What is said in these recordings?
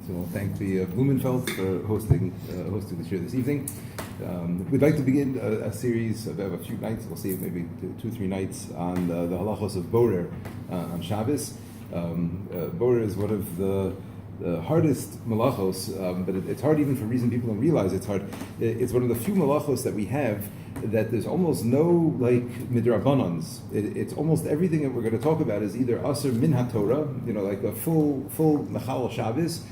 So I'll thank the Blumenfeld for hosting the show this evening. We'd like to begin a series of a few nights, we'll see, maybe two or three nights, on the halachos of Borer on Shabbos. Borer is one of the hardest malachos, but it's hard even for a reason people don't realize it's hard. It's one of the few malachos that we have that there's almost no midrabanans. It's almost everything that we're going to talk about is either aser min haTorah, like a full mechal Shabbos,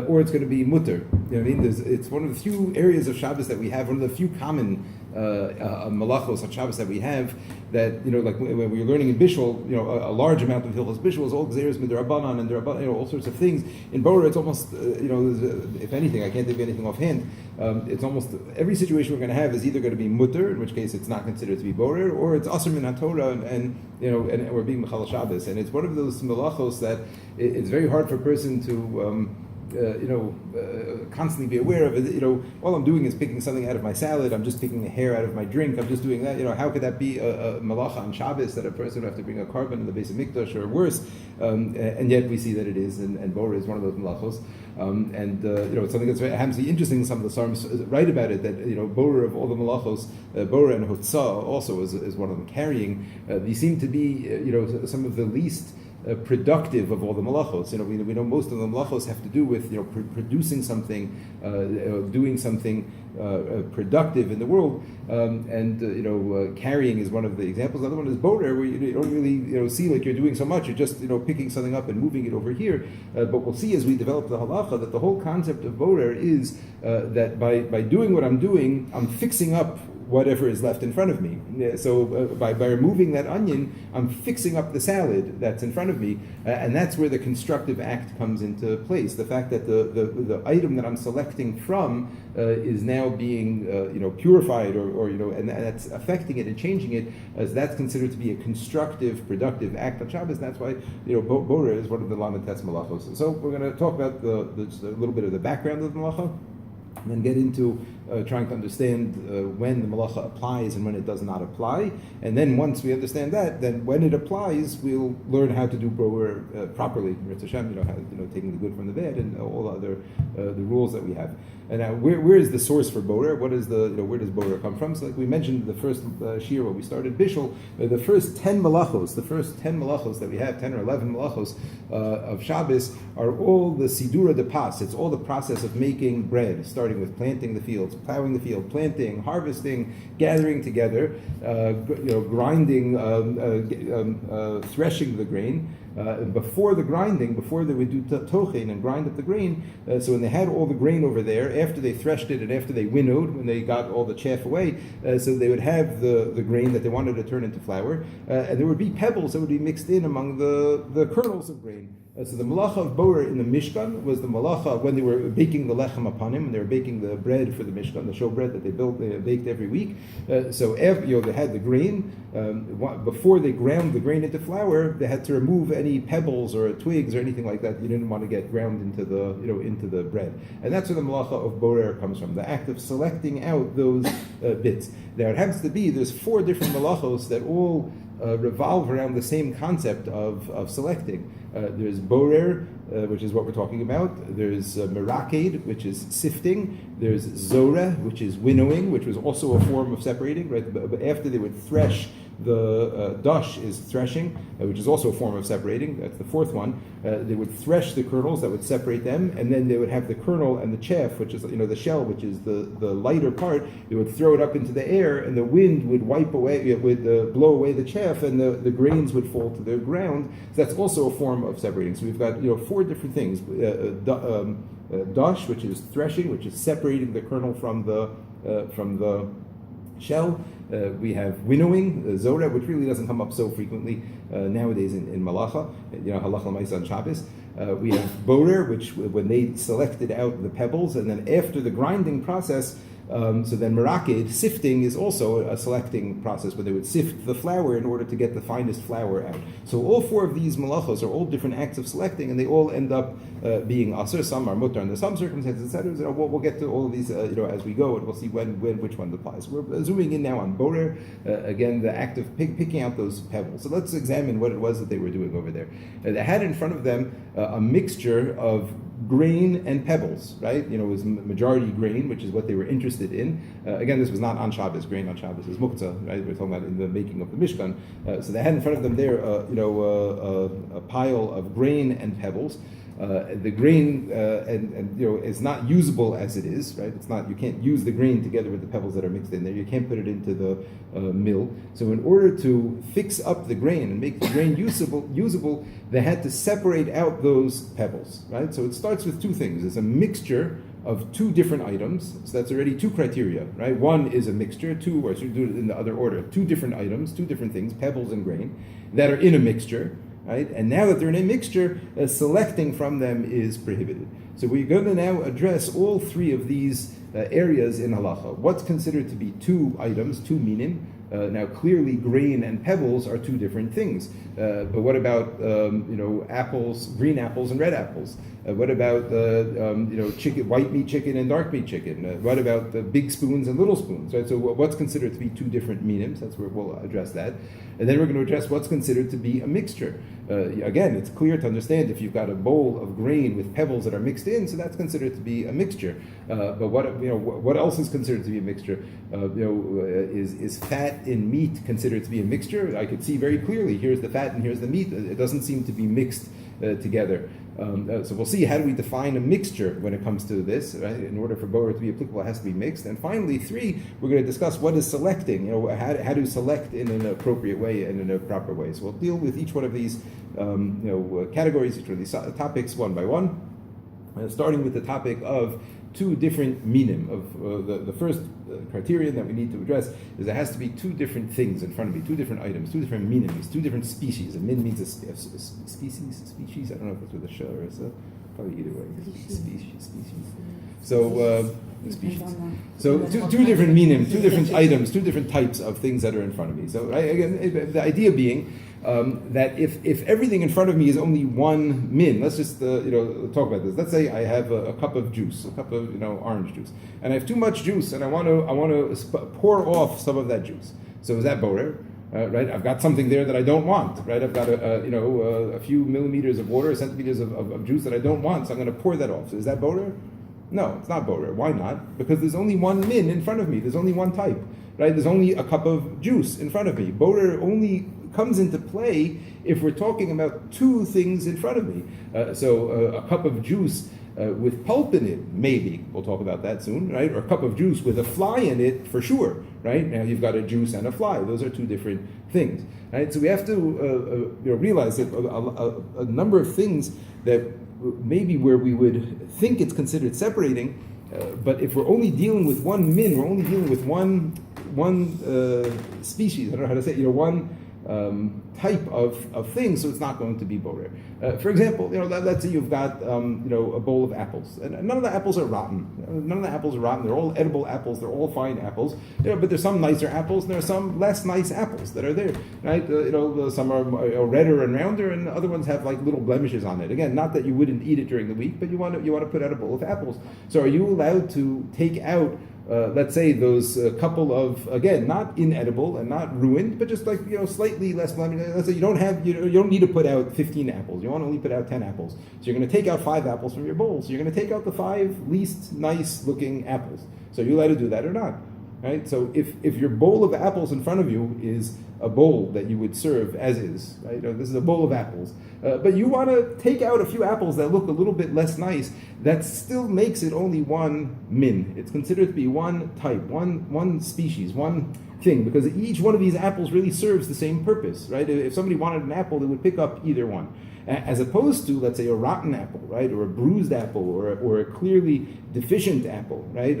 or it's going to be mutter. You know what I mean? It's one of the few areas of Shabbos that we have, one of the few common malachos on Shabbos that we have that, like when we were learning in Bishul, a large amount of Hilchos Bishul is all Gzeres midrabanan and derabanan, all sorts of things. In Borer, it's almost, if anything, I can't think of anything offhand. It's almost every situation we're going to have is either going to be mutter, in which case it's not considered to be Borer, or it's aser min haTorah, and we're being mechal Shabbos. And it's one of those malachos that it's very hard for a person to constantly be aware of it. All I'm doing is picking something out of my salad. I'm just picking a hair out of my drink. I'm just doing that. How could that be a malacha on Shabbos that a person would have to bring a carbon in the base of mikdash or worse? And yet we see that it is, and Borer is one of those malachos. It's something that's happens to be interesting. Some of the Psalms write about it that Borer of all the malachos, Borer and Hotzah also is one of them carrying. These seem to be some of the least productive of all the malachos. We know most of the malachos have to do with producing something, doing something productive in the world, carrying is one of the examples. Another one is Borer, where you don't really see like you're doing so much. You're just picking something up and moving it over here. But we'll see as we develop the halacha that the whole concept of Borer is that by doing what I'm doing, I'm fixing up whatever is left in front of me. So by removing that onion, I'm fixing up the salad that's in front of me, and that's where the constructive act comes into place. The fact that the item that I'm selecting from is now being purified, or and that's affecting it and changing it, as that's considered to be a constructive, productive act on Shabbos. That's why Borer is one of the Lamed Tes malachos. So we're going to talk about just a little bit of the background of the malacha, and then get into trying to understand when the malacha applies and when it does not apply. And then once we understand that, then when it applies, we'll learn how to do Borer properly. Hashem, taking the good from the bad and all other the rules that we have. And now, where is the source for Borer? What is where does Borer come from? So, like we mentioned, the first shir when we started Bishul, the first 10 malachos that we have, 10 or 11 malachos of Shabbos, are all the sidura de pas. It's all the process of making bread, starting with planting the fields, plowing the field, planting, harvesting, gathering together, grinding, threshing the grain. Before they would do tochin and grind up the grain. So when they had all the grain over there, after they threshed it and after they winnowed, when they got all the chaff away, so they would have the grain that they wanted to turn into flour, and there would be pebbles that would be mixed in among the kernels of grain. So the malacha of Borer in the Mishkan was the malacha when they were baking the lechem upon him, when they were baking the bread for the Mishkan, the showbread that they baked every week. So after, they had the grain. Before they ground the grain into flour, they had to remove any pebbles or twigs or anything like that you didn't want to get ground into the bread. And that's where the malacha of Borer comes from, the act of selecting out those bits. Now it happens to be there's 4 different malachos that all revolve around the same concept of selecting. There's Borer, which is what we're talking about. There's Meraked, which is sifting. There's Zoreh, which is winnowing, which was also a form of separating. Right, but after they would thresh, the dash is threshing, which is also a form of separating. That's the 4th one. They would thresh the kernels that would separate them, and then they would have the kernel and the chaff, which is the shell, which is the lighter part. They would throw it up into the air, and the wind would wipe away, blow away the chaff, and the grains would fall to the ground. So that's also a form of separating. So we've got 4 different things: dash, which is threshing, which is separating the kernel from the shell. We have winnowing, Zorah, which really doesn't come up so frequently nowadays in Malacha, Halacha L'Maisa on Shabbos. We have Borer, which when they selected out the pebbles, and then after the grinding process, so then Meraked, sifting, is also a selecting process where they would sift the flour in order to get the finest flour out. So all 4 of these malachos are all different acts of selecting, and they all end up being aser. Some are mutar under some circumstances, etc. So we'll get to all of these as we go, and we'll see when which one applies. We're zooming in now on Borer, again the act of picking out those pebbles. So let's examine what it was that they were doing over there. They had in front of them a mixture of grain and pebbles, right? It was majority grain, which is what they were interested in. Again, this was not on Shabbos. Grain on Shabbos is muktzah, right? We're talking about in the making of the Mishkan. So they had in front of them there, a pile of grain and pebbles. The grain is not usable as it is, right? It's not. You can't use the grain together with the pebbles that are mixed in there. You can't put it into the mill. So in order to fix up the grain and make the grain usable, they had to separate out those pebbles, right? So it starts with two things. It's a mixture of two different items. So that's already two criteria, right? One is a mixture. Two, or should do it in the other order. Two different items, two different things, pebbles and grain, that are in a mixture. Right? And now that they're in a mixture, selecting from them is prohibited. So we're going to now address all three of these areas in halacha. What's considered to be two items, two minim? Now clearly grain and pebbles are two different things. But what about apples, green apples and red apples? What about chicken, white meat chicken and dark meat chicken? What about the big spoons and little spoons? Right? So what's considered to be two different minims? That's where we'll address that. And then we're going to address what's considered to be a mixture. Again, it's clear to understand if you've got a bowl of grain with pebbles that are mixed in, so that's considered to be a mixture. But what else is considered to be a mixture? Is fat in meat considered to be a mixture? I could see very clearly. Here's the fat and here's the meat. It doesn't seem to be mixed together. So we'll see how do we define a mixture when it comes to this. Right? In order for borer to be applicable, it has to be mixed. And finally, 3, we're going to discuss what is selecting. How to select in an appropriate way and in a proper way. So we'll deal with each one of these categories, each one of these topics one by one. Starting with the topic of two different minim. Of the first criterion that we need to address is there has to be two different things in front of me, two different items, two different minims, two different species. A min means a species. I don't know if it's with a sh or it's probably either way. Species. So species. So two different minim, two different items, two different types of things that are in front of me. So again, the idea being that if everything in front of me is only one min, let's just talk about this. Let's say I have a cup of juice, a cup of orange juice, and I have too much juice, and I want to pour off some of that juice. So is that borer? Right, I've got something there that I don't want. Right, I've got a few millimeters of water, centimeters of juice that I don't want. So I'm going to pour that off. So is that borer? No, it's not borer. Why not? Because there's only one min in front of me. There's only one type. Right, there's only a cup of juice in front of me. Borer only comes into play if we're talking about two things in front of me. So a cup of juice with pulp in it, maybe. We'll talk about that soon, right? Or a cup of juice with a fly in it, for sure, right? Now you've got a juice and a fly. Those are two different things, right? So we have to realize that a number of things that maybe where we would think it's considered separating, but if we're only dealing with one min, we're only dealing with one species. I don't know how to say it. One type of thing, so it's not going to be borer. For example, let's say you've got a bowl of apples, and none of the apples are rotten. None of the apples are rotten. They're all edible apples. They're all fine apples. But there's some nicer apples, and there are some less nice apples that are there. Right? Some are redder and rounder, and other ones have like little blemishes on it. Again, not that you wouldn't eat it during the week, but you want to put out a bowl of apples. So are you allowed to take out? Let's say those couple of, again, not inedible and not ruined, but just like slightly less blemished. Let's say you don't need to put out 15 apples. You want to only put out 10 apples. So you're going to take out 5 apples from your bowl. So you're going to take out the 5 least nice looking apples. So are you allowed to do that or not? Right? So if your bowl of apples in front of you is a bowl that you would serve as is, right? This is a bowl of apples, but you want to take out a few apples that look a little bit less nice. That still makes it only one min. It's considered to be one type, one species, one thing, because each one of these apples really serves the same purpose, right? If somebody wanted an apple, they would pick up either one. As opposed to, let's say, a rotten apple, right, or a bruised apple, or a clearly deficient apple, right?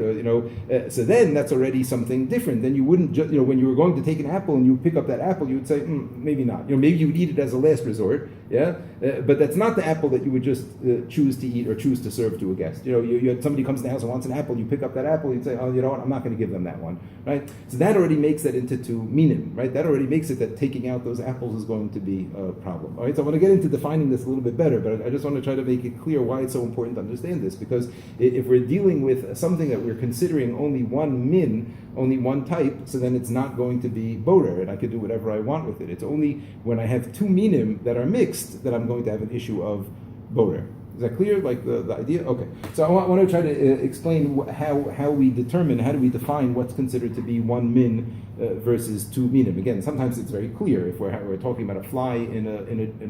So then that's already something different. Then you wouldn't, when you were going to take an apple and you pick up that apple, you would say, maybe not. Maybe you would eat it as a last resort, yeah. But that's not the apple that you would just choose to eat or choose to serve to a guest. You had somebody comes to the house and wants an apple, you pick up that apple, you'd say, oh, you know what, I'm not going to give them that one, right? So that already makes that into two minim, right? That already makes it that taking out those apples is going to be a problem. All right. So I want to get into defining this a little bit better, but I just want to try to make it clear why it's so important to understand this, because if we're dealing with something that we're considering only one min, only one type, so then it's not going to be borer, and I can do whatever I want with it. It's only when I have two minim that are mixed that I'm going to have an issue of borer. Is that clear? Like the idea? Okay. So I want to try to explain how we determine, how do we define what's considered to be one min versus two minim. Again, sometimes it's very clear if we're talking about a fly in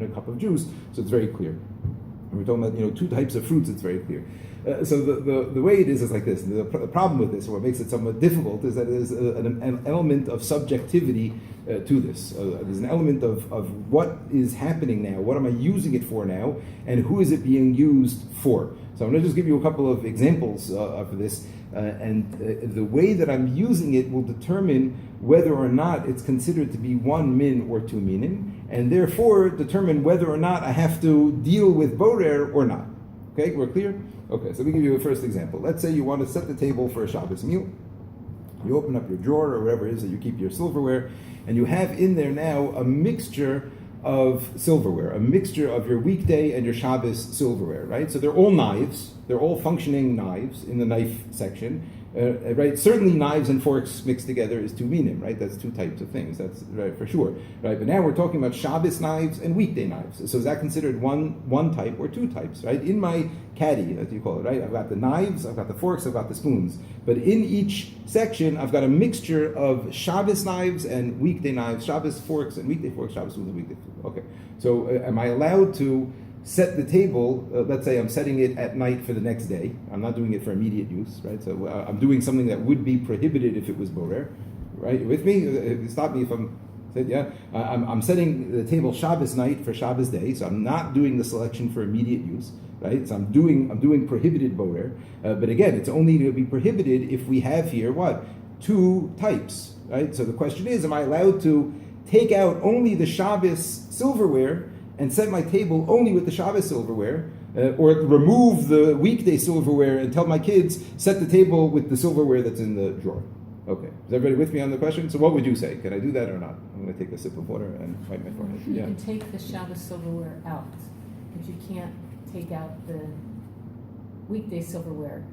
a cup of juice, so it's very clear. When we're talking about two types of fruits, it's very clear. So the way it is like this. The problem with this, or what makes it somewhat difficult, is that there's an element of subjectivity to this. There's an element of what is happening now, what am I using it for now, and who is it being used for. So I'm going to just give you a couple of examples of this, and the way that I'm using it will determine whether or not it's considered to be one min or two minim, and therefore determine whether or not I have to deal with borer or not. Okay, we're clear? Okay, so let me give you a first example. Let's say you want to set the table for a Shabbos meal. You open up your drawer or wherever it is that you keep your silverware, and you have in there now a mixture of silverware, a mixture of your weekday and your Shabbos silverware, right? So they're all knives, they're all functioning knives in the knife section, right? Certainly knives and forks mixed together is two minim, right? That's two types of things, that's right for sure, right? But now we're talking about Shabbos knives and weekday knives. So is that considered one type or two types, right? In my caddy, as you call it, right? I've got the knives, I've got the forks, I've got the spoons. But in each section, I've got a mixture of Shabbos knives and weekday knives, Shabbos forks and weekday forks, Shabbos spoons and weekday spoons. Okay, so am I allowed to set the table? Let's say I'm setting it at night for the next day. I'm not doing it for immediate use, right? So I'm doing something that would be prohibited if it was borer, right? You with me? Stop me if I'm... Yeah, I'm setting the table Shabbos night for Shabbos day, so I'm not doing the selection for immediate use, right? So I'm doing prohibited borer, but again, it's only to be prohibited if we have here what? Two types, right? So the question is, am I allowed to take out only the Shabbos silverware and set my table only with the Shabbos silverware, or remove the weekday silverware and tell my kids set the table with the silverware that's in the drawer? Okay, is everybody with me on the question? So what would you say? Can I do that or not? I'm going to take a sip of water and wipe my forehead. You can take the Shabbos silverware out, but you can't take out the weekday silverware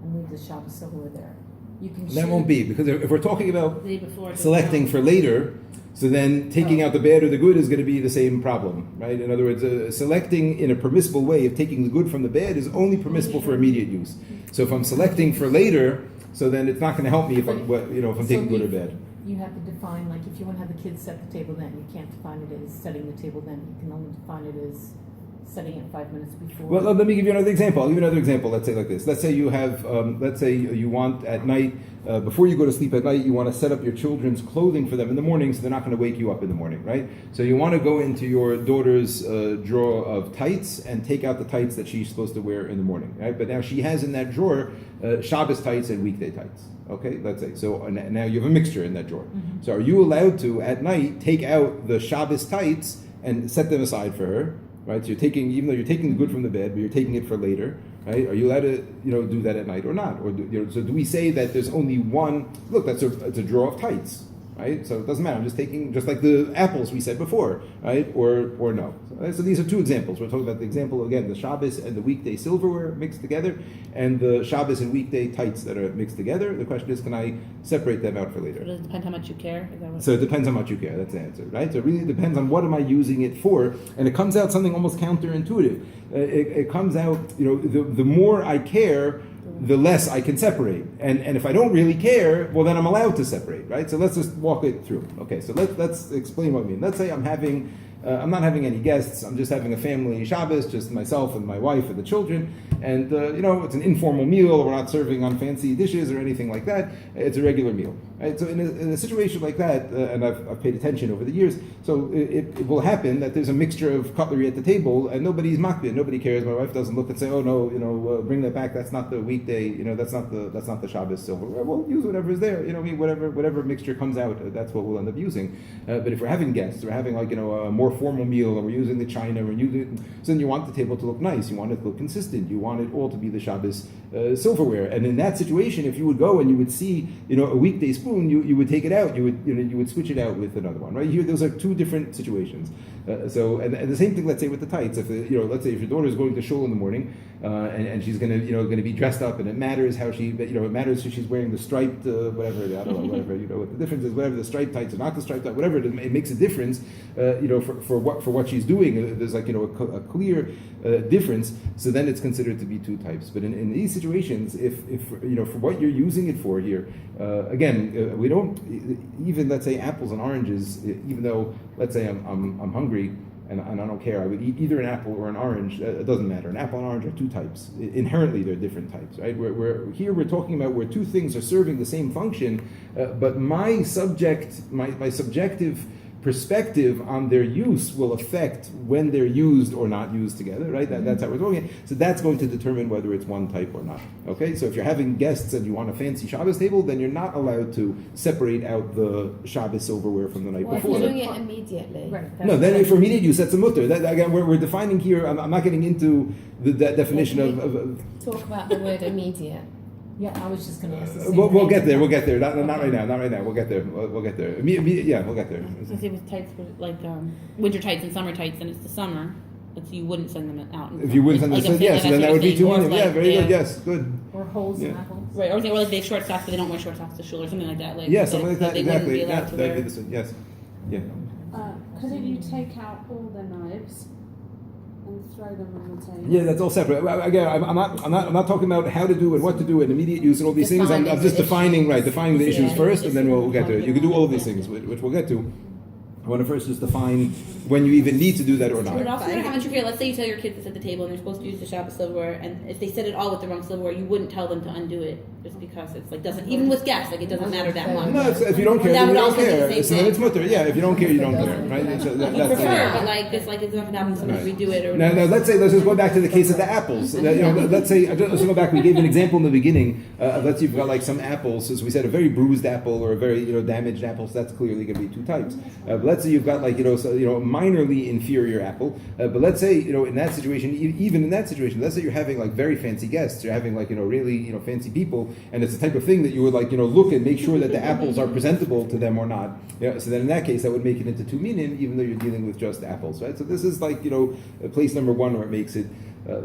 and leave the Shabbos silverware there. You can. That won't be, because if we're talking about the day before, selecting for later, so then taking out the bad or the good is going to be the same problem, right? In other words, selecting in a permissible way of taking the good from the bad is only permissible for immediate use. So if I'm selecting for later, so then it's not going to help me if I'm taking good or bad. You have to define, like if you want to have the kids set the table then, you can't define it as setting the table then. You can only define it as setting it 5 minutes before. Well, let me give you another example. I'll give you another example. Let's say like this. Let's say you have, let's say you want at night, before you go to sleep at night, you want to set up your children's clothing for them in the morning so they're not going to wake you up in the morning, right? So you want to go into your daughter's drawer of tights and take out the tights that she's supposed to wear in the morning, right? But now she has in that drawer Shabbos tights and weekday tights. Okay, let's say. So now you have a mixture in that drawer. Mm-hmm. So are you allowed to, at night, take out the Shabbos tights and set them aside for her? Right, so you're taking, even though you're taking the good from the bad, but you're taking it for later, right? Are you allowed to, do that at night or not? Or so do we say that there's only one? Look, it's a drawer of tights, right? So it doesn't matter. I'm just taking, just like the apples we said before, right? Or no. So these are two examples. We're talking about the example again: the Shabbos and the weekday silverware mixed together, and the Shabbos and weekday tights that are mixed together. The question is, can I separate them out for later? So does it depend how much you care? So it depends how much you care. That's the answer, right? So it really depends on what am I using it for, and it comes out something almost counterintuitive. It comes out, the more I care, the less I can separate. And if I don't really care, well, then I'm allowed to separate, right? So let's just walk it through. Okay, so let's explain what I mean. Let's say I'm not having any guests. I'm just having a family Shabbos, just myself and my wife and the children. And, it's an informal meal. We're not serving on fancy dishes or anything like that. It's a regular meal. Right? So in a situation like that, and I've paid attention over the years, so it will happen that there's a mixture of cutlery at the table and nobody's makbid. Nobody cares. My wife doesn't look and say, oh no, bring that back. That's not the weekday. That's not the Shabbos silverware. We'll use whatever is there. Whatever mixture comes out, that's what we'll end up using. But if we're having guests, we're having a more formal meal, and we're using the china, so then you want the table to look nice. You want it to look consistent. You want it all to be the Shabbos silverware. And in that situation, if you would go and you would see, a weekday spoon, you would take it out. You would switch it out with another one. Right here, those are two different situations. And the same thing, let's say with the tights. If let's say if your daughter is going to shul in the morning, and she's going to be dressed up, and it matters how it matters if she's wearing the striped whatever, I don't know, whatever, what the difference is, whatever the striped tights or not the striped tights, whatever it is, it makes a difference, what she's doing, there's like a clear difference. So then it's considered to be two types. But in these situations, if for what you're using it for here, again, we don't even, let's say, apples and oranges. Even though, let's say, I'm hungry. And I don't care. I would eat either an apple or an orange. It doesn't matter. An apple and orange are two types. Inherently, they're different types, right? Here we're talking about where two things are serving the same function, but my subjective perspective on their use will affect when they're used or not used together, right? That's how we're talking. So that's going to determine whether it's one type or not. Okay, so if you're having guests and you want a fancy Shabbos table, then you're not allowed to separate out the Shabbos silverware from the night Well, if before. you're doing it immediately. Right. No, then for immediate use, that's a mutter. Again, we're defining here. I'm not getting into the definition of Talk about the word immediate. Yeah, I was just going to ask the same we'll thing. get there. We'll get there. Not right now. Not right now. We'll get there. We'll get there. Yeah, we'll get there. So say with tights, like winter tights and summer tights, and it's the summer, but you wouldn't send them out. If you wouldn't send them, yes, then that would be too many. Yeah, very good. Yes, good. Or holes in Yeah. apples. Right, or like they have short socks, but they don't wear short socks to shul or something like that. Like Yeah, something like that. They wouldn't Exactly. be allowed to wear. Yes. Yeah. Couldn't you take out all the knives and throw them on the table? Yeah, that's all separate. Again, I'm not talking about how to do and what to do and immediate use and all these things. I'm just defining the issues first, and then we'll get to it. You can do all of these things, which we'll get to. I want to first just define when you even need to do that or But not. also, you're having trickier. Let's say you tell your kids to set the table and they're supposed to use the Shabbos silverware, and if they set it all with the wrong silverware, you wouldn't tell them to undo it just because it's like doesn't even with guests, like it doesn't matter that much. No, if you don't care, That then you would don't also be the care. same So then thing. it's mutter. Yeah, if you don't care, you don't care, right? So You that's prefer, but like it's not gonna happen. Somebody Right. redo it or Now, let's just go back to the case of the apples. Let's say, let's go back. We gave an example in the beginning. Let's say you've got like some apples. So we said a very bruised apple or a very damaged apple. So that's clearly going to be two types. But let's say you've got like a minorly inferior apple. But let's say in that situation, even in that situation, let's say you're having like very fancy guests. You're having like really fancy people, and it's the type of thing that you would like look and make sure that the apples are presentable to them or not. Yeah. So then in that case, that would make it into two minim, even though you're dealing with just apples, right? So this is like place number one where it makes it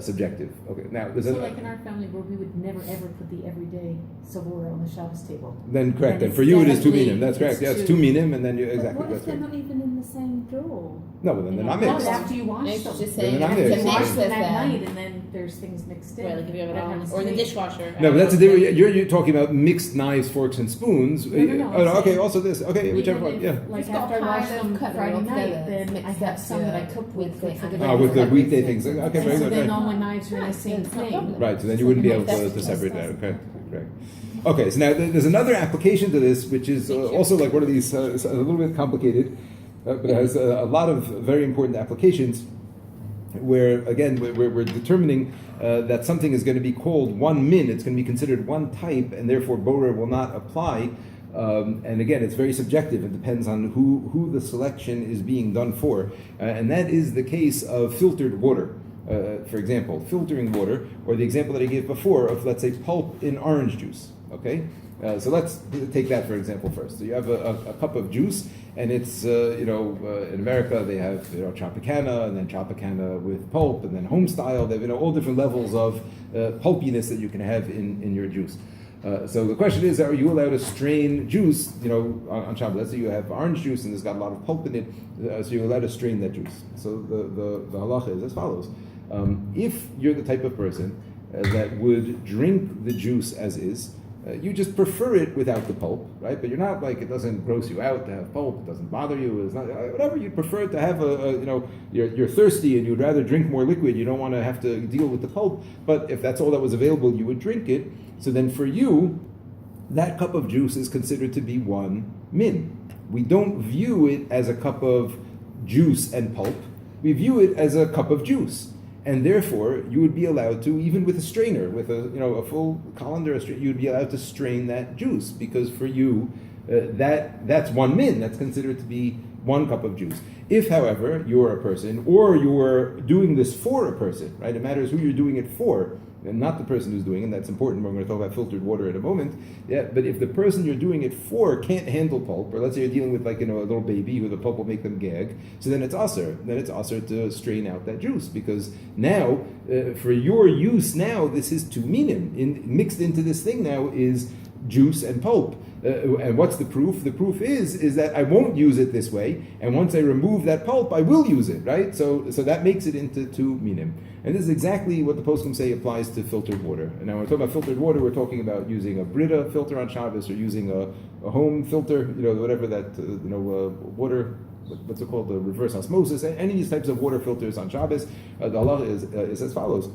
subjective. Okay. Now there's So like in our family where we would never ever put the everyday silverware on the Shabbos table. Then correct. Then And for you it is two definitely- minim. That's correct. it's Yeah, it's two. two minim, and then you But exactly. what if That's they're right. not even in the same drawer? No, but then they're not Well, mixed. after you wash It's them. just Then saying they're you not have mixed. to Wash mix them with at night them. and then there's things mixed in. right, like if you have it That all, happens or to the me. dishwasher. No, but that's a different. You're talking about mixed knives, forks, and spoons. No, I'm okay. saying- Also this. Okay, whichever Even one. if, Yeah. Like It's got after I wash kind of them cut Friday all night, together, then mixed I have up some that I to- cook with for the with day. the- With the that weekday makes things. sense. Okay, And very so good. then Right. all my knives are in the same It's no thing. problem. Right, so then you wouldn't be able to separate that. Okay, correct. Okay, so now there's another application to this, which is also like one of these, a little bit complicated, but it has a lot of very important applications, where, again, we're determining that something is going to be called one min, it's going to be considered one type, and therefore Borer will not apply. And again, it's very subjective. It depends on who the selection is being done for. And that is the case of filtered water. For example, filtering water, or the example that I gave before of, let's say, pulp in orange juice. Okay, so let's take that for example first. So you have a cup of juice, and it's in America they have Tropicana, and then Tropicana with pulp, and then home style. They have all different levels of pulpiness that you can have in your juice. So the question is, are you allowed to strain juice, on Shabbos? Let's say you have orange juice and it's got a lot of pulp in it, so you're allowed to strain that juice. So the halacha is as follows. If you're the type of person that would drink the juice as is, you just prefer it without the pulp, right? But you're not like, it doesn't gross you out to have pulp, it doesn't bother you, it's not, whatever, you prefer to have you're thirsty and you'd rather drink more liquid, you don't want to have to deal with the pulp, but if that's all that was available, you would drink it. So then for you, that cup of juice is considered to be one min. We don't view it as a cup of juice and pulp, we view it as a cup of juice. And therefore, you would be allowed to, even with a strainer, with a full colander, you would be allowed to strain that juice, because for you, that's one min. That's considered to be one cup of juice. If, however, you're a person, or you're doing this for a person, right? It matters who you're doing it for, and not the person who's doing it. And that's important. We're going to talk about filtered water in a moment. Yeah, but if the person you're doing it for can't handle pulp, or let's say you're dealing with a little baby who the pulp will make them gag, so then it's aser. Then it's aser to strain out that juice, because now for your use now this is two minim. Mixed into this thing now is juice and pulp. And what's the proof? The proof is that I won't use it this way, and once I remove that pulp, I will use it, right? So that makes it into two minim. And this is exactly what the poskim say applies to filtered water. And now when we're talking about filtered water, we're talking about using a Brita filter on Shabbos or using a home filter, whatever that, water, what's it called, the reverse osmosis, any of these types of water filters on Shabbos. The halacha is as follows.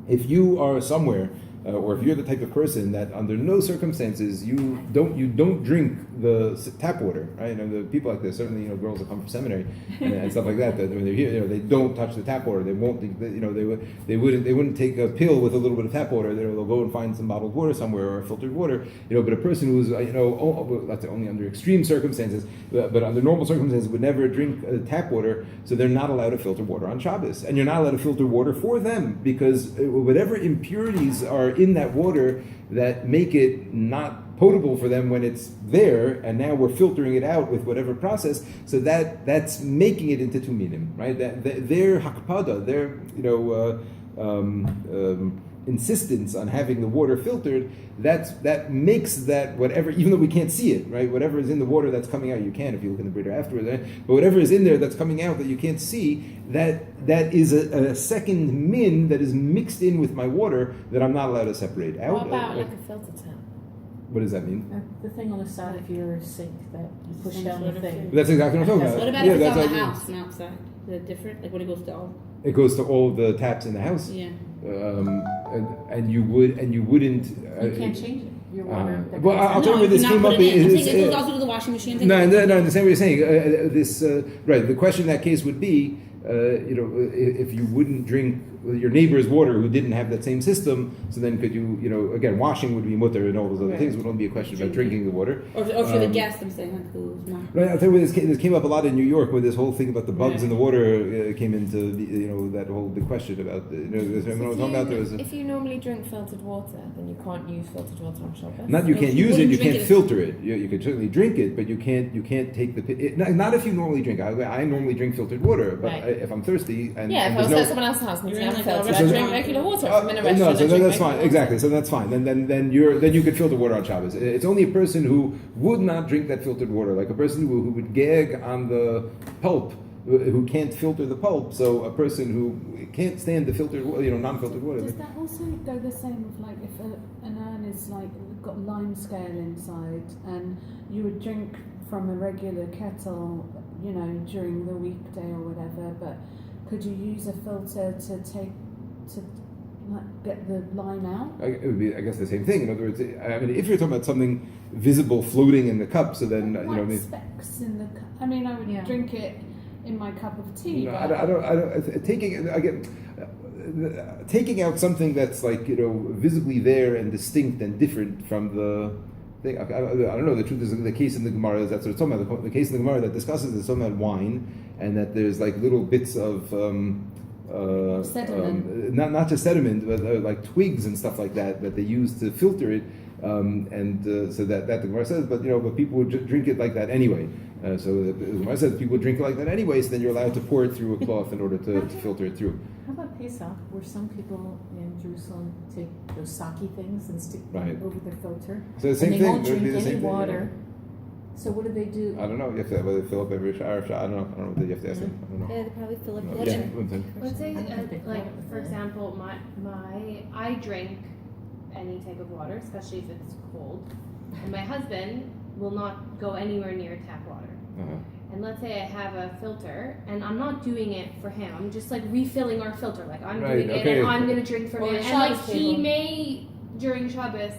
If you are somewhere, or if you're the type of person that under no circumstances you don't drink the tap water, right? And the people like this, certainly girls that come from seminary and stuff like that when they're here, they don't touch the tap water. They won't, they wouldn't take a pill with a little bit of tap water. They'll go and find some bottled water somewhere or filtered water. But a person who's let's say only under extreme circumstances, but under normal circumstances would never drink tap water, so they're not allowed to filter water on Shabbos, and you're not allowed to filter water for them because whatever impurities are in that water that make it not potable for them when it's there, and now we're filtering it out with whatever process, so that's making it into two minim, right? Their hakpada, their insistence on having the water filtered, that makes that whatever, even though we can't see it, right? Whatever is in the water that's coming out, you can if you look in the breeder afterwards, right? But whatever is in there that's coming out that you can't see, that is a second min that is mixed in with my water that I'm not allowed to separate out. What about like a filter tap? What does that mean? The thing on the side of your sink that you push down the thing. That's exactly what I'm talking about. What about if it's on the house and outside? Is it different? Like when it goes to all? It goes to all the taps in the house. Yeah. And you wouldn't. You can't change it. Your water. Well, I'll tell you where this came up. It goes also to the washing machine. No, the same way you're saying. Right. The question in that case would be, if you wouldn't drink your neighbor's water who didn't have that same system, so then could you, again, washing would be mutter and all those other things. It would only be a question about drinking the water. Or for the guests, I'm saying, like, who's not. Right, I'll tell you where this came up a lot in New York, where this whole thing about the bugs in the water came into, that whole big question about, If you normally drink filtered water, then you can't use filtered water on Shabbos. Not you can't use it, you can't filter it. You can certainly drink it, but you can't take not if you normally drink. I normally drink filtered water, but if I'm thirsty and if I was at someone else's house and you have filtered, I drink regular water. If I'm in a restaurant, no, so that's fine. Water. Exactly, so that's fine. Then you could filter water on Shabbos. It's only a person who would not drink that filtered water, like a person who would gag on the pulp, who can't filter the pulp. So a person who can't stand the filtered, non-filtered water. Does that also go the same with like if an urn is like got lime scale inside, and you would drink from a regular kettle, during the weekday or whatever, but could you use a filter to get the lime out? It would be, I guess, the same thing. In other words, I mean, if you're talking about something visible floating in the cup, so then specks in the cup. I mean, I would drink it in my cup of tea. No, but I don't. Taking out something that's like visibly there and distinct and different from the thing. I don't know. The truth is, the case in the Gemara is that's what it's talking about. The case in the Gemara that discusses is talking about wine, and that there's like little bits of sediment. Not just sediment, but like twigs and stuff like that they use to filter it. So that the Gemara says, but people would drink it like that anyway. So the Gemara says people would drink it like that anyway. So then you're allowed to pour it through a cloth in order to filter it through. How about Pesach, where some people in Jerusalem take those sake things and stick them over their filter, so the same and they thing. won't drink any thing, water. So what do they do? I don't know. You have to whether they fill up every shower. I don't know what you have to ask them. I don't know. Yeah, they probably fill up. Let's say, for example, I drink any type of water, especially if it's cold, and my husband will not go anywhere near tap water. Uh-huh. And let's say I have a filter, and I'm not doing it for him. I'm just like refilling our filter. Like I'm doing it, and I'm gonna drink from it. And like he may during Shabbos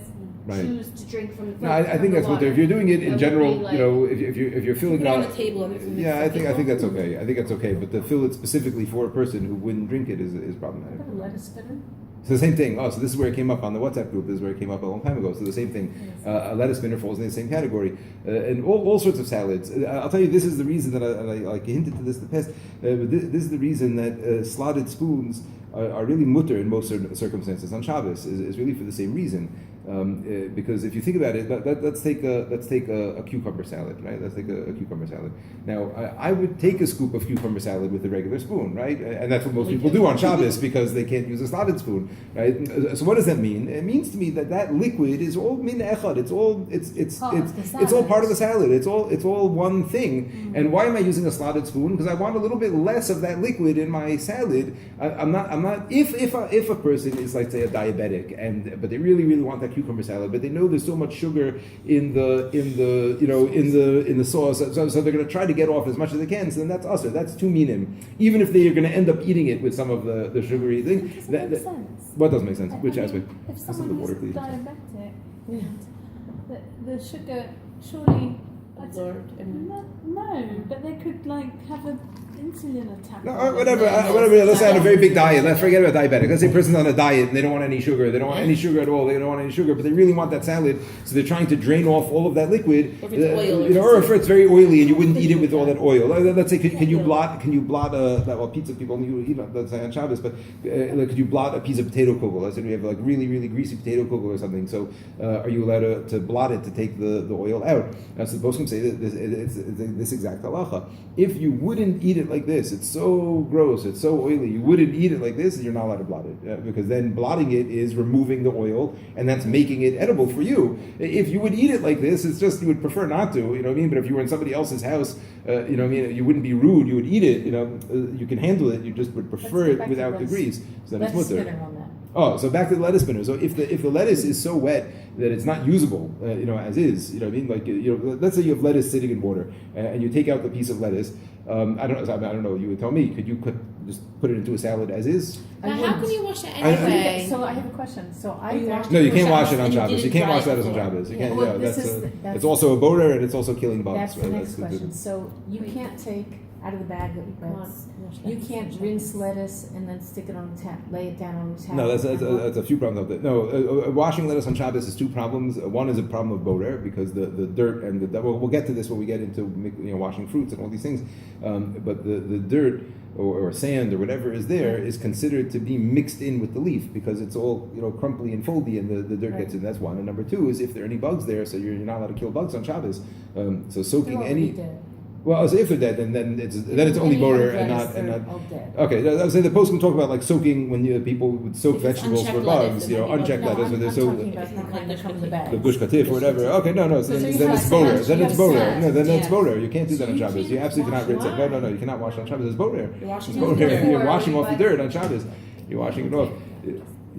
choose to drink from the filter. No, I think that's what. If you're doing it in general, if you're filling it on out the table. I think that's okay. I think that's okay. But to fill it specifically for a person who wouldn't drink it is problematic. A lettuce spinner? So the same thing. Oh, so this is where it came up on the WhatsApp group. This is where it came up a long time ago. So the same thing. A lettuce spinner falls in the same category, and all sorts of salads. I'll tell you, this is the reason that I hinted to this in the past. But this is the reason that slotted spoons are really mutter in most certain circumstances on Shabbos. Is really for the same reason. Because if you think about it, let's take a cucumber salad, right? Let's take a cucumber salad. Now, I would take a scoop of cucumber salad with a regular spoon, right? And that's what most people do on Shabbos because they can't use a slotted spoon, right? So what does that mean? It means to me that liquid is all min echad. It's all part of the salad. It's all one thing. And why am I using a slotted spoon? Because I want a little bit less of that liquid in my salad. I'm not. If a person is, like, say, a diabetic, but they really want that cucumber salad, but they know there's so much sugar in the sauce, so they're going to try to get off as much as they can. So then that's usher. That's too minim. Even if they are going to end up eating it with some of the sugary thing. Does it make sense? What does make sense? Which I mean, aspect? If Listen to someone the water, who's please. diabetic, the sugar surely. Absorbed and No, but they could have an insulin attack. No, whatever. Let's say on a very big diet. Let's forget about diabetic. Let's say a person's on a diet and they don't want any sugar. They don't want any sugar at all. They don't want any sugar, but they really want that salad. So they're trying to drain off all of that liquid. Or if it's oil, or if it's very oily and you wouldn't eat it with all that oil. Let's say, can you blot pizza people only eat, let's say on Shabbos, but could you blot a piece of potato kugel? Let's say we have really greasy potato kugel or something. So are you allowed to blot it to take the oil out? So the poskim say that it's this exact halacha. If you wouldn't eat it like this, it's so gross, it's so oily, you wouldn't eat it like this, you're not allowed to blot it. Because then blotting it is removing the oil, and that's making it edible for you. If you would eat it like this, it's just you would prefer not to, you know what I mean? But if you were in somebody else's house, you know what I mean, you wouldn't be rude, you would eat it, you can handle it, you just would prefer it without the grease. So then it's mutter. On that. Oh, so back to the lettuce spinner. So if the lettuce is so wet that it's not usable, as is, you know what I mean? Like, let's say you have lettuce sitting in water, and you take out the piece of lettuce. I don't know. You would tell me. Could you just put it into a salad as is? But how can you wash it anyway? So I have a question. So I No, you can't wash it on and you Shabbos. You didn't can't dry wash it lettuce on before. Shabbos. You Yeah. can't. Well, It's that's also a borer and it's also killing bugs. That's the right? next That's question. So you can't take out of the bag that you can't rinse lettuce and then stick it on the tap, lay it down on the tap. No, that's a few problems with it. No, washing lettuce on Shabbos is two problems. One is a problem of borer because the dirt and we'll get to this when we get into washing fruits and all these things. But the dirt or sand or whatever is there is considered to be mixed in with the leaf because it's all crumply and foldy and the dirt gets in. That's one. And number two is if there are any bugs there, so you're not allowed to kill bugs on Shabbos. So soaking any. Dead. Well, so if they're dead, then it's only borer and not. All dead. Okay, I was saying the post can talk about like soaking when people would soak If it's vegetables for unchecked bugs, lettuce, unchecked No, lettuce when they're I'm so talking about the kind that come in the bag. the bush katif or whatever. Okay, no, so then it's borer. Then it's borer. No, then it's borer. You can't do that on Shabbos. You absolutely cannot rinse it. No, you cannot wash it on Shabbos. It's borer. You're washing It's it off the borer. dirt. You're washing off the dirt on Shabbos. You're washing it off.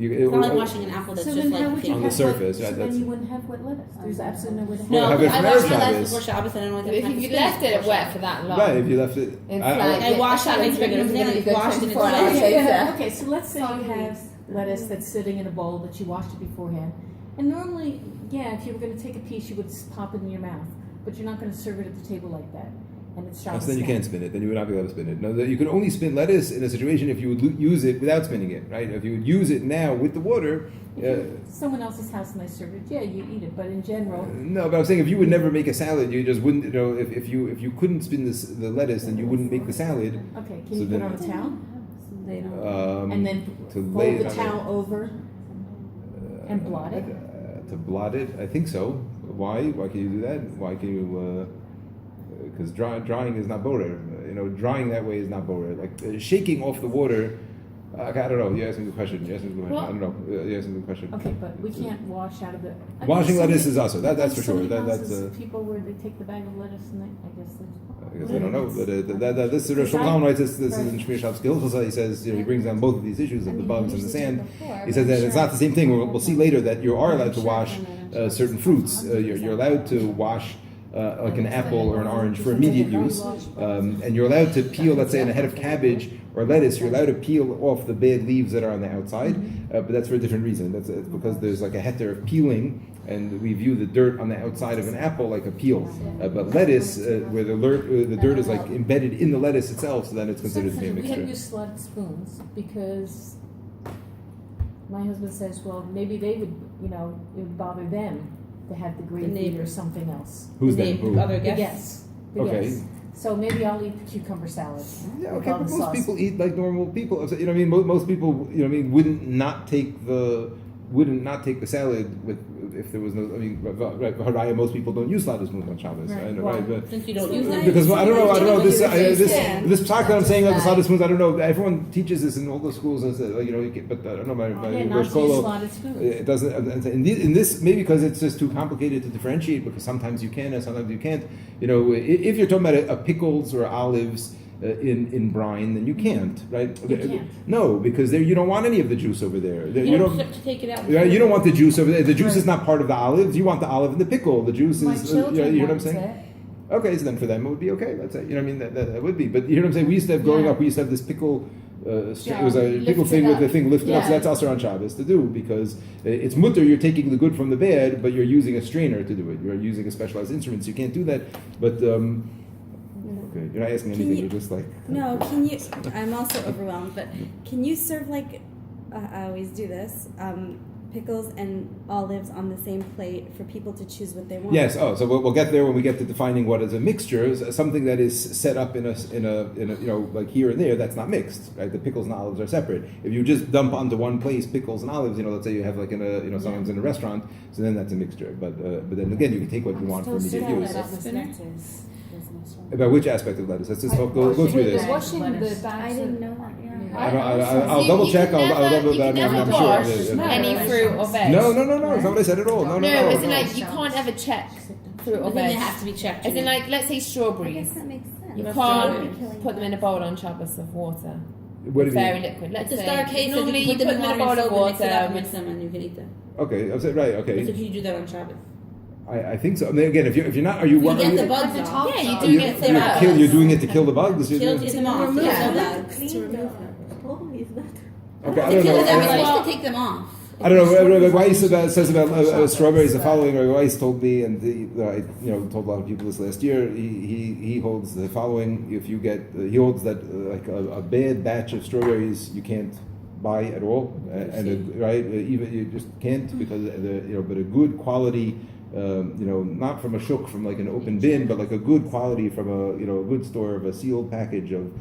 It's not like washing an apple that's So just then how like would you on the have surface, wet, yeah, so that's- then you wouldn't have wet lettuce. There's absolutely no way to have No, have it. it I for washed my Shabbos. lettuce before Shabbos and I don't like If you left it wet for that long, Right, if you left it. it's I- like I washed it, it's I gonna be washed it in 24 hours the later. Okay, so let's say you have lettuce that's sitting in a bowl that you washed it beforehand. And normally, if you were going to take a piece, you would pop it in your mouth. But you're not going to serve it at the table like that. And it's Shabbos. So then you can't spin it. Then you would not be able to spin it. No, you could only spin lettuce in a situation if you would use it without spinning it, right? If you would use it now with the water. If you're at someone else's house and they serve it, you eat it. But in general, No, but I'm saying if you would never make a salad, you just wouldn't. If you couldn't spin the lettuce, then you wouldn't make the salad. okay, can So you put then- it on a towel? They don't. And then to lay fold it the on towel over and blot it? To blot it, I think so. Why? Why can you do that? Why can you? Because drying is not borer. Drying that way is not borer. Like shaking off the water. I don't know. You asked me the question. I don't know. You asked me the question. Okay, but we can't wash out of the. I Washing guess lettuce some- is also that's for some sure. That's houses, people where they take the bag of lettuce and I guess I don't know, but this Rosh Hashanah writes this is in Shmir Shabbos Hilchot. He says he brings down both of these issues of the bugs and the sand. He says that it's not the same thing. We'll see later that you are allowed to wash certain fruits. You're allowed to wash like an apple or an orange for immediate use, and you're allowed to peel. Let's say on a head of cabbage or lettuce, you're allowed to peel off the bad leaves that are on the outside, but that's for a different reason. It's because there's like a heter of peeling, and we view the dirt on the outside of an apple like a peel. But lettuce, where the dirt is like embedded in the lettuce itself, so then it's considered to be a We can't mixture. use slotted spoons because my husband says, well, maybe they would, it would bother them to have the gravy or neighbors. something else. Who's the them? Who? other The guests? The Okay. guests. So maybe I'll eat the cucumber salad. Yeah, with okay, all but the most sauce. people eat like normal people. So, most people, wouldn't not take the salad if there was no, I mean, Haraya, most people don't use Ladas Muz on Shabbos, Right. I know, Why? right? But Since you don't use them. because I don't know this Yeah. this talk that I'm saying about the Ladas Muz, I don't know. Everyone teaches this in all the schools, and but I don't know. My Yeah, Rosh not Kolo, use slotted spoons. it doesn't. In this, maybe because it's just too complicated to differentiate. Because sometimes you can, and sometimes you can't. If you're talking about a pickles or olives in brine, then you can't, right? You can't. No, because there you don't want any of the juice over there. You don't have to take it out. You don't want the juice over there. The juice is not part of the olives. You want the olive and the pickle. The juice My is. children You know what I'm want saying? it. Okay, so then for them it would be okay. Let's say, what I mean, that would be. But you know what I'm saying? We used to have growing Yeah. up. We used to have this pickle. It was a Lift pickle it thing with up. the thing lifted up. So Yeah. that's also on Shabbos to do because it's mutter. You're taking the good from the bad, but you're using a strainer to do it. You're using a specialized instrument. So you can't do that. But okay, you're not asking anything. you- You're just like No, can you? I'm also overwhelmed, but can you serve like I always do this? Pickles and olives on the same plate for people to choose what they want. Yes. Oh, so we'll get there when we get to defining what is a mixture. Something that is set up in a like here and there. That's not mixed, right? The pickles and olives are separate. If you just dump onto one place pickles and olives, let's say you have like in a sometimes in a restaurant, so then that's a mixture. But then again, you can take what you want for immediate use. About which aspect of lettuce? Let's just go through this. Washing the Lettuce. bags. I didn't know that. I'll double check. I'll double You can that. never I'm wash sure. any fruit or veg. No. It's not what I said at all. No. As in like you can't ever check fruit or I think veg. it has to be checked. As in like let's say I guess strawberries. that makes sense. You Killing can't put them in a that. bowl on Shabbos of water. What do you Very mean? liquid. Let's It's a say star case, so normally you put them in a water bowl and of soak and mix it up, water. mix them, and you can eat them. Okay, I said right. That's Okay, if you do that on Shabbos. I think so. I mean, again, if you're not, are you? You Are get you the bugs off. Yeah, you are do you, get you're, the bugs. you're doing it to kill the bugs. Kill them off. Remove Yeah. them. To remove them. Okay, I To don't kill know. them, I- you're supposed to take them off. I don't know. Weiss says about strawberries the following. Weiss told me, and I told a lot of people this last year. He holds the following: if you get, he holds that like a bad batch of strawberries you can't buy at all, even you just can't because but a good quality. Not from a shuk, from like an open bin, but like a good quality from a good store of a sealed package of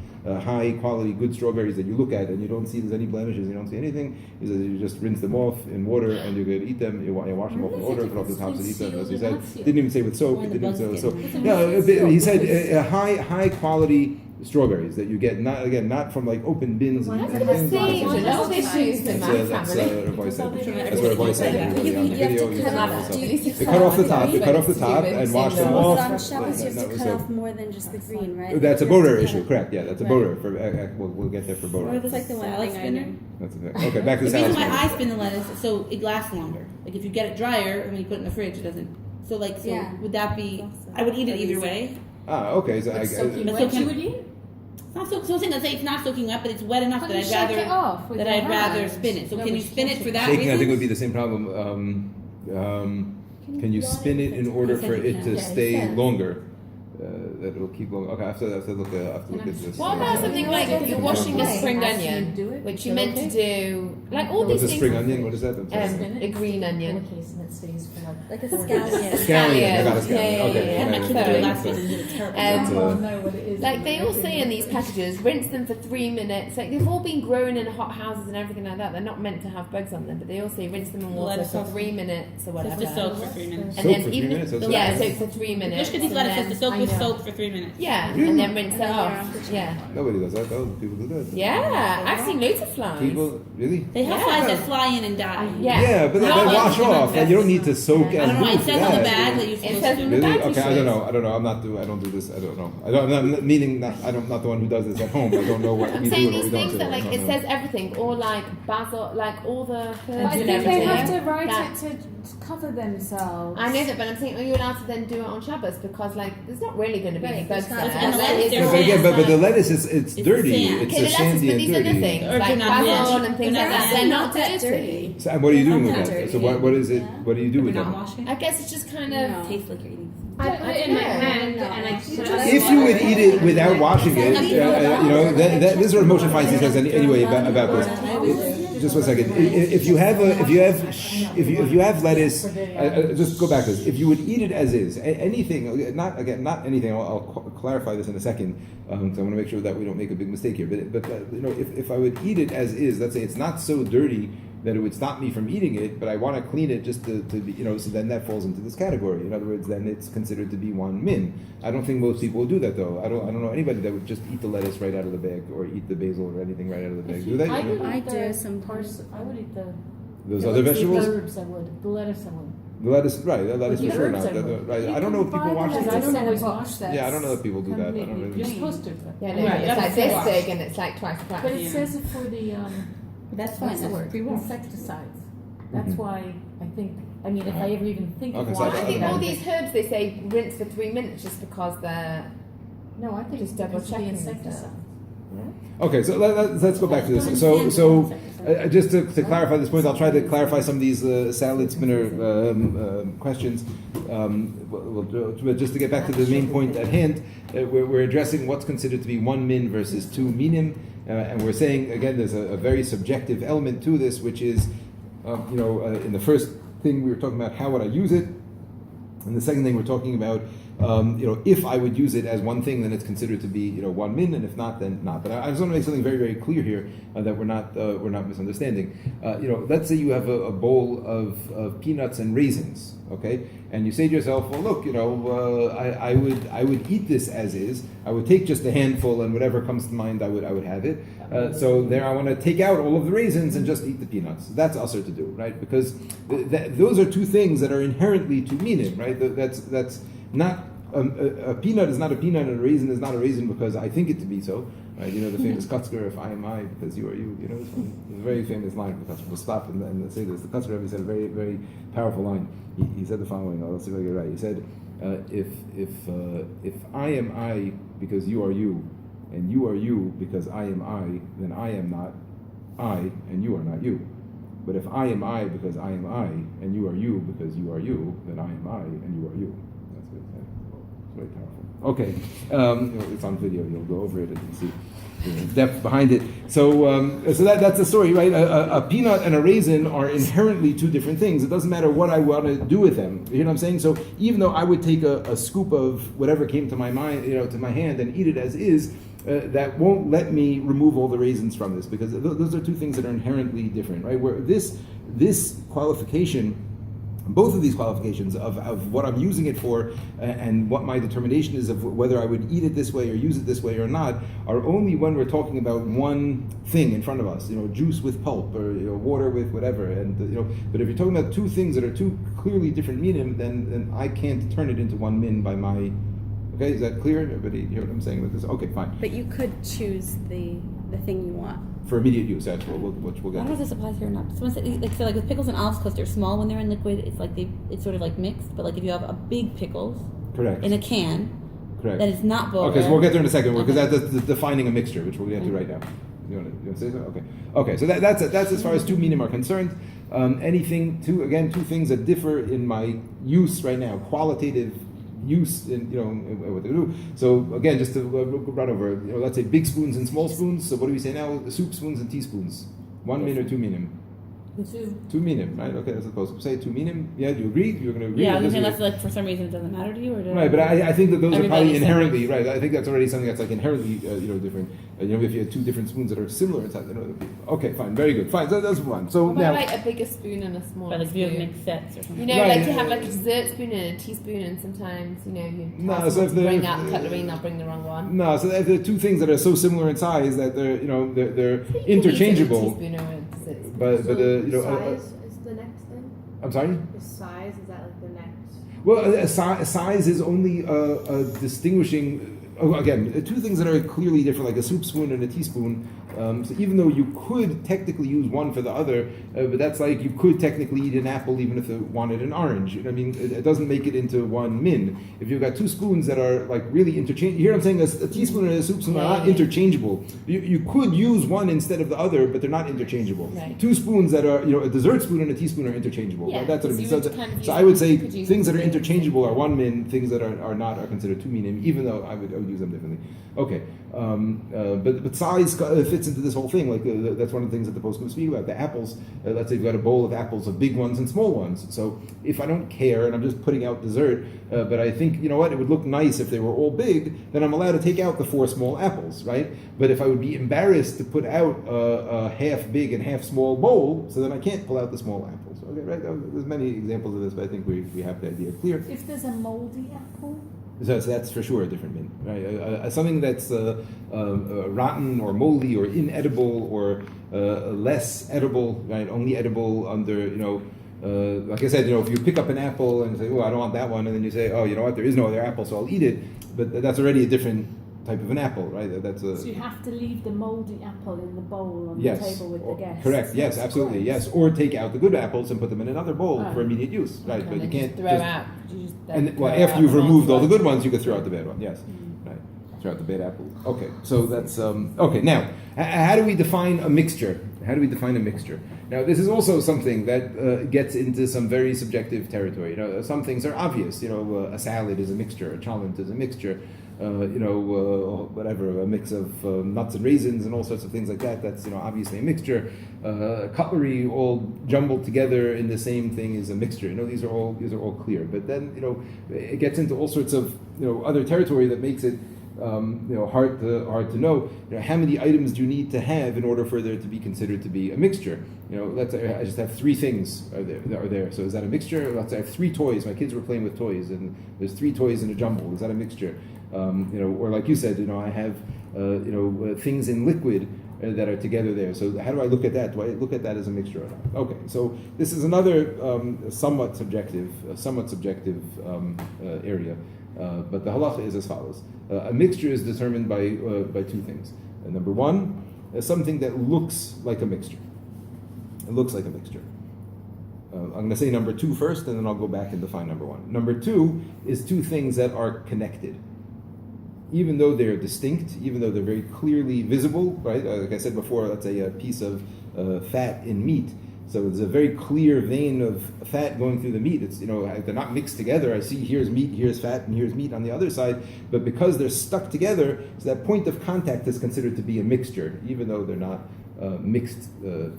high quality good strawberries that you look at and you don't see there's any blemishes, you don't see anything. Is that you just rinse them off in water and you could eat them. You wash them off in water, cut off the tops and eat them. As he said, didn't even say with soap. When It the didn't say with bugs soap. get Yeah, he said high quality strawberries that you get not from like open bins and That's things. the That's no issues in my that's family. what I said. That's what I said. Everybody on the You have video. to you cut said off. so. Do you- They cut off the top. They cut off the top and wash them Well, off. on Shabbos, you That have to was cut it. off more than just the green, right? That's a You have to borer cut issue, off- correct? Yeah, that's a Right. borer. We'll get there for Or borer. it's like the one Salad thing I spinner? know. That's okay. Okay, back to The the reason salad. why I spin the lettuce is so it lasts longer. Like if you get it drier and when you put it in the fridge, it doesn't. So Yeah. would that be? Also. I would eat it either way. Okay. So But soaking But wet soaking- you would eat? It's not so. So I'm saying that say it's not soaking wet, but it's wet enough But that you I'd shake it rather off with that your I'd rather hands. spin it. So No, can but you you spin it can't for that shaking, reason? I think, would be the same problem. Can you spin it in order for it to Yeah, stay it says. longer? That it'll keep going. Okay, I have to look at this. What about something like if you're washing a spring After you onion, do it, which is you it meant okay? to do, like all What's these a spring things. onion? What is that? I'm sorry. Spin it? A green In onion. a case and it stays for Like a A scallion. Scallion. I got a scallion. Yeah, Okay. yeah, yeah. My kids do Sorry. it last week and did it terrible. That's, I know what it is. Like they all say in these packages, rinse them for 3 minutes. Like they've all been grown in hot houses and everything like that. They're not meant to have bugs on them, but they all say rinse them in water Lettuce for soak. 3 minutes or whatever. Just soak for 3 minutes. And Soak then for 3 even minutes? That's yeah, okay. soak for 3 minutes. Pushka these and lettuce has then- to soak I with know. soap for 3 minutes. Yeah, and then rinse it then you're off. off the chain. Yeah, Nobody does that. Those people do that. yeah. I've seen loads of flies. People really? They have Yeah. flies that fly in and die. Yeah. Yeah, but they No, wash it's off, and you don't need to soak I as don't know. good It for says on the that. bag that you're It supposed says to. on the Really? bag you Okay, I should. don't know. I don't do this. I don't know. I'm not meaning that I'm not the one who does this at home. I don't know what I'm we do saying and what these we don't things do. that I like don't it know. says everything, or like basil, like all the herbs But I and think they everything. have to write That- it to cover themselves. I know that, but I'm saying, are you allowed to then do it on Shabbos? Because like, there's not really going to be any Right, bugs it's there. not- And the lettuce, It's- there's But again, but the sand. lettuce it's It's dirty. sand. It's Okay, a the lettuce, sandy but and these are the dirty. things, Or like they're not basil wet. and things They're like not that. wet. They're not Not that dirty. dirty. So, and what are you doing with Not that? dirty. So what is it? Yeah. What do you do We're with not them? washing. I guess it's just kind of. No. Tastes like you're eating. I put it in my Yeah. hand and I put it on If you would eat it without washing it, this is what Moshe Feinstein says anyway about this. Just 1 second. If you have lettuce, just go back to this. If you would eat it as is, anything, not anything. I'll clarify this in a second, because I want to make sure that we don't make a big mistake here. But if I would eat it as is, let's say it's not so dirty that it would stop me from eating it, but I want to clean it just to be, so then that falls into this category. In other words, then it's considered to be one min. I don't think most people will do that though. I don't know anybody that would just eat the lettuce right out of the bag or eat the basil or anything right out of the bag. Do they? I would I eat do the sometimes. I would eat Those the other vegetables? herbs. I would. The lettuce I would. The lettuce, right? The lettuce The for sure. herbs Not, I would. right. You I don't know if can people buy wash the it. I don't lettuce in a always box wash that's Yeah, I don't know if people do that. I don't completely know. You're clean. supposed to. Yeah, no, Right, it's that's like the this wash. big and it's like twice the price. But it says it for the That's fine. what's the That's word? pre-washed. Insecticides. That's Mhm. why I think. I mean, if I ever even think Okay, of so I washing think it, all I these herbs they say rinse for 3 minutes just because they're. No, I think Just it's double because of the checking insecticide. Okay, so let's go back to this. So just to clarify this point, I'll try to clarify some of these salad spinner questions. But just to get back to the main point at hand, we're addressing what's considered to be 1 min versus 2 minim, and we're saying again there's a very subjective element to this, which is in the first thing we were talking about how would I use it, and the second thing we're talking about. If I would use it as one thing, then it's considered to be 1 min, and if not, then not. But I just want to make something very, very clear here that we're not misunderstanding. Let's say you have a bowl of peanuts and raisins, okay, and you say to yourself, well, look, I would eat this as is. I would take just a handful, and whatever comes to mind, I would have it. So there, I want to take out all of the raisins and just eat the peanuts. That's usher to do, right? Because those are two things that are inherently two minim, right? That's not. A peanut is not a peanut, and a raisin is not a raisin because I think it to be so. Right? The famous Kutzker, if I am I, because you are you. It's a very famous line from the Kutzker. We'll stop and say this. The Kutzker Rebbe said a very, very powerful line. He said the following. Let's see if I get it right. He said, if I am I because you are you, and you are you because I am I, then I am not I, and you are not you. But if I am I because I am I, and you are you because you are you, then I am I, and you are you. That's what he said. Very powerful. Okay, it's on video. You'll go over it and you'll see the depth behind it. So that's the story, right? A peanut and a raisin are inherently two different things. It doesn't matter what I want to do with them. You know what I'm saying? So even though I would take a scoop of whatever came to my mind, to my hand, and eat it as is, that won't let me remove all the raisins from this, because those are two things that are inherently different, right? Where this qualification. Both of these qualifications of what I'm using it for and what my determination is of whether I would eat it this way or use it this way or not are only when we're talking about one thing in front of us, juice with pulp or water with whatever. And but if you're talking about two things that are two clearly different minim, then I can't turn it into 1 min by my. Okay, is that clear? Everybody hear what I'm saying with this? Okay, fine. But you could choose the thing you want. For immediate use, that's what we'll get. I don't know if this applies here or not. Someone said, like with pickles and olives, because they're small when they're in liquid, it's sort of like mixed. But like if you have a big pickles, Correct. in a can, Correct. that is not boba. Okay, so we'll get there in a second, because Okay. that's defining a mixture, which we'll get to right now. You want to say so? Okay. Okay, so that's as far as two minim are concerned. Two things that differ in my use right now, qualitative use in what they do. So again, just to run over, let's say big spoons and small spoons. So what do we say now? Soup spoons and teaspoons. 1 min or 2 minim? 2 minim, right? Okay, that's supposed to say 2 minim. Yeah, do you agree? You're going to agree? Yeah, I with was this? gonna say that's like for some reason it doesn't matter to you, or Right, but I think that those are probably Everybody's inherently right. I think that's already something that's like inherently different. If you had two different spoons that are similar inside, okay, fine, very good, fine. So that's one. So What now, about like a bigger spoon and a smaller But like if you have spoon? mixed sets or something. Right, Like you have like a dessert spoon and a teaspoon, and sometimes you No, pass so someone if to they're- bring out the cutlery and they'll bring the wrong one. no, so if there are two things that are so similar in size that they're they're So you can interchangeable. use a teaspoon or a dessert spoon. But size is the next thing. I'm sorry. Is size is that like the next? Well, size is only a distinguishing. Again, two things that are clearly different, like a soup spoon and a teaspoon. So even though you could technically use one for the other, but that's like you could technically eat an apple even if you wanted an orange. I mean, it doesn't make it into 1 min. If you've got two spoons that are like really interchangeable, you hear what I'm saying? A teaspoon and a soup spoon are not interchangeable. You could use one instead of the other, but they're not interchangeable. Right. Two spoons that are, a dessert spoon and a teaspoon are interchangeable. Yeah, That's what I so mean. you would kind of So use I would them- say you could use things that are them the same interchangeable are way. 1 min. Things that are not are considered 2 minim, even though I would use them differently. Okay, but size fits fits into this whole thing. Like that's one of the things that the poskim speak about. The apples. Let's say you've got a bowl of apples, of big ones and small ones. So if I don't care and I'm just putting out dessert, but I think, you know what, it would look nice if they were all big, then I'm allowed to take out the 4 small apples, right? But if I would be embarrassed to put out a half big and half small bowl, so then I can't pull out the small apples. Okay, right? There's many examples of this, but I think we have the idea clear. If there's a moldy apple, So that's for sure a different min, right? Something that's rotten or moldy or inedible or less edible, right? Only edible under, like I said, if you pick up an apple and say, oh, I don't want that one, and then you say, oh, you know what, there is no other apple, so I'll eat it, but that's already a different type of an apple, right? So you have to leave the moldy apple in the bowl on yes, the table with the guests. Correct. Yes, absolutely. Yes, or take out the good apples and put them in another bowl for immediate use, right? Okay, but you can't throw out. after you've removed all the good ones, you could throw out the bad one. Yes, right. Throw out the bad apple. Okay, so that's okay. Now, how do we define a mixture? How do we define a mixture? Now, this is also something that gets into some very subjective territory. Some things are obvious. A salad is a mixture. A cholent is a mixture. Whatever, a mix of nuts and raisins and all sorts of things like that. That's obviously a mixture. Cutlery all jumbled together in the same thing is a mixture. These are all clear. But then it gets into all sorts of other territory that makes it hard to know. How many items do you need to have in order for there to be considered to be a mixture? Let's say I just have 3 things are there. So is that a mixture? Let's say I have 3 toys. My kids were playing with toys, and there's 3 toys in a jumble. Is that a mixture? Or like you said, I have things in liquid that are together there. So how do I look at that? Do I look at that as a mixture or not? Okay, so this is another somewhat subjective area. But the halacha is as follows: a mixture is determined by 2 things. Number 1, something that looks like a mixture. It looks like a mixture. I'm going to say number 2 first, and then I'll go back and define number 1. Number 2 is 2 things that are connected. Even though they're distinct, even though they're very clearly visible, right? Like I said before, let's say a piece of fat in meat. So there's a very clear vein of fat going through the meat. It's they're not mixed together. I see here's meat, here's fat, and here's meat on the other side. But because they're stuck together, so that point of contact is considered to be a mixture, even though they're not mixed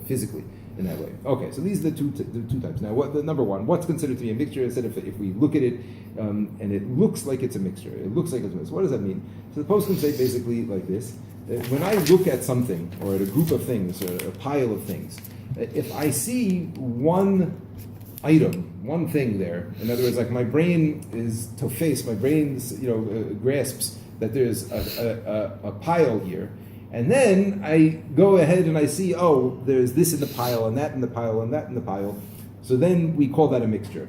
physically in that way. Okay, so these are the two types. Now, number 1, what's considered to be a mixture? I said if we look at it and it looks like it's a mixture, it looks like it's a mixture. What does that mean? So the post can say basically like this: when I look at something or at a group of things or a pile of things, if I see one item, one thing there, in other words, like my brain is tofes, my brain grasps that there's a pile here. And then I go ahead and I see, there's this in the pile, and that in the pile, and that in the pile. So then we call that a mixture.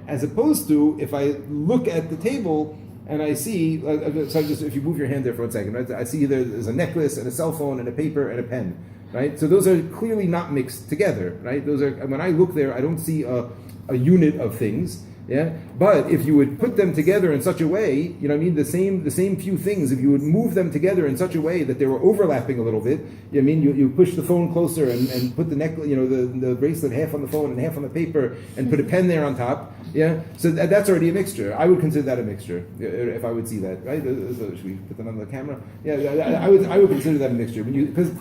As opposed to, if I look at the table and I see, if you move your hand there for 1 second, right? I see there's a necklace and a cell phone and a paper and a pen, right? So those are clearly not mixed together, right? Those are, when I look there, I don't see a unit of things. Yeah, but if you would put them together in such a way, the same few things, if you would move them together in such a way that they were overlapping a little bit, you push the phone closer and put the necklace, the bracelet half on the phone and half on the paper, and put a pen there on top. Yeah, so that's already a mixture. I would consider that a mixture if I would see that. Right? Should we put that on the camera? Yeah, I would consider that a mixture because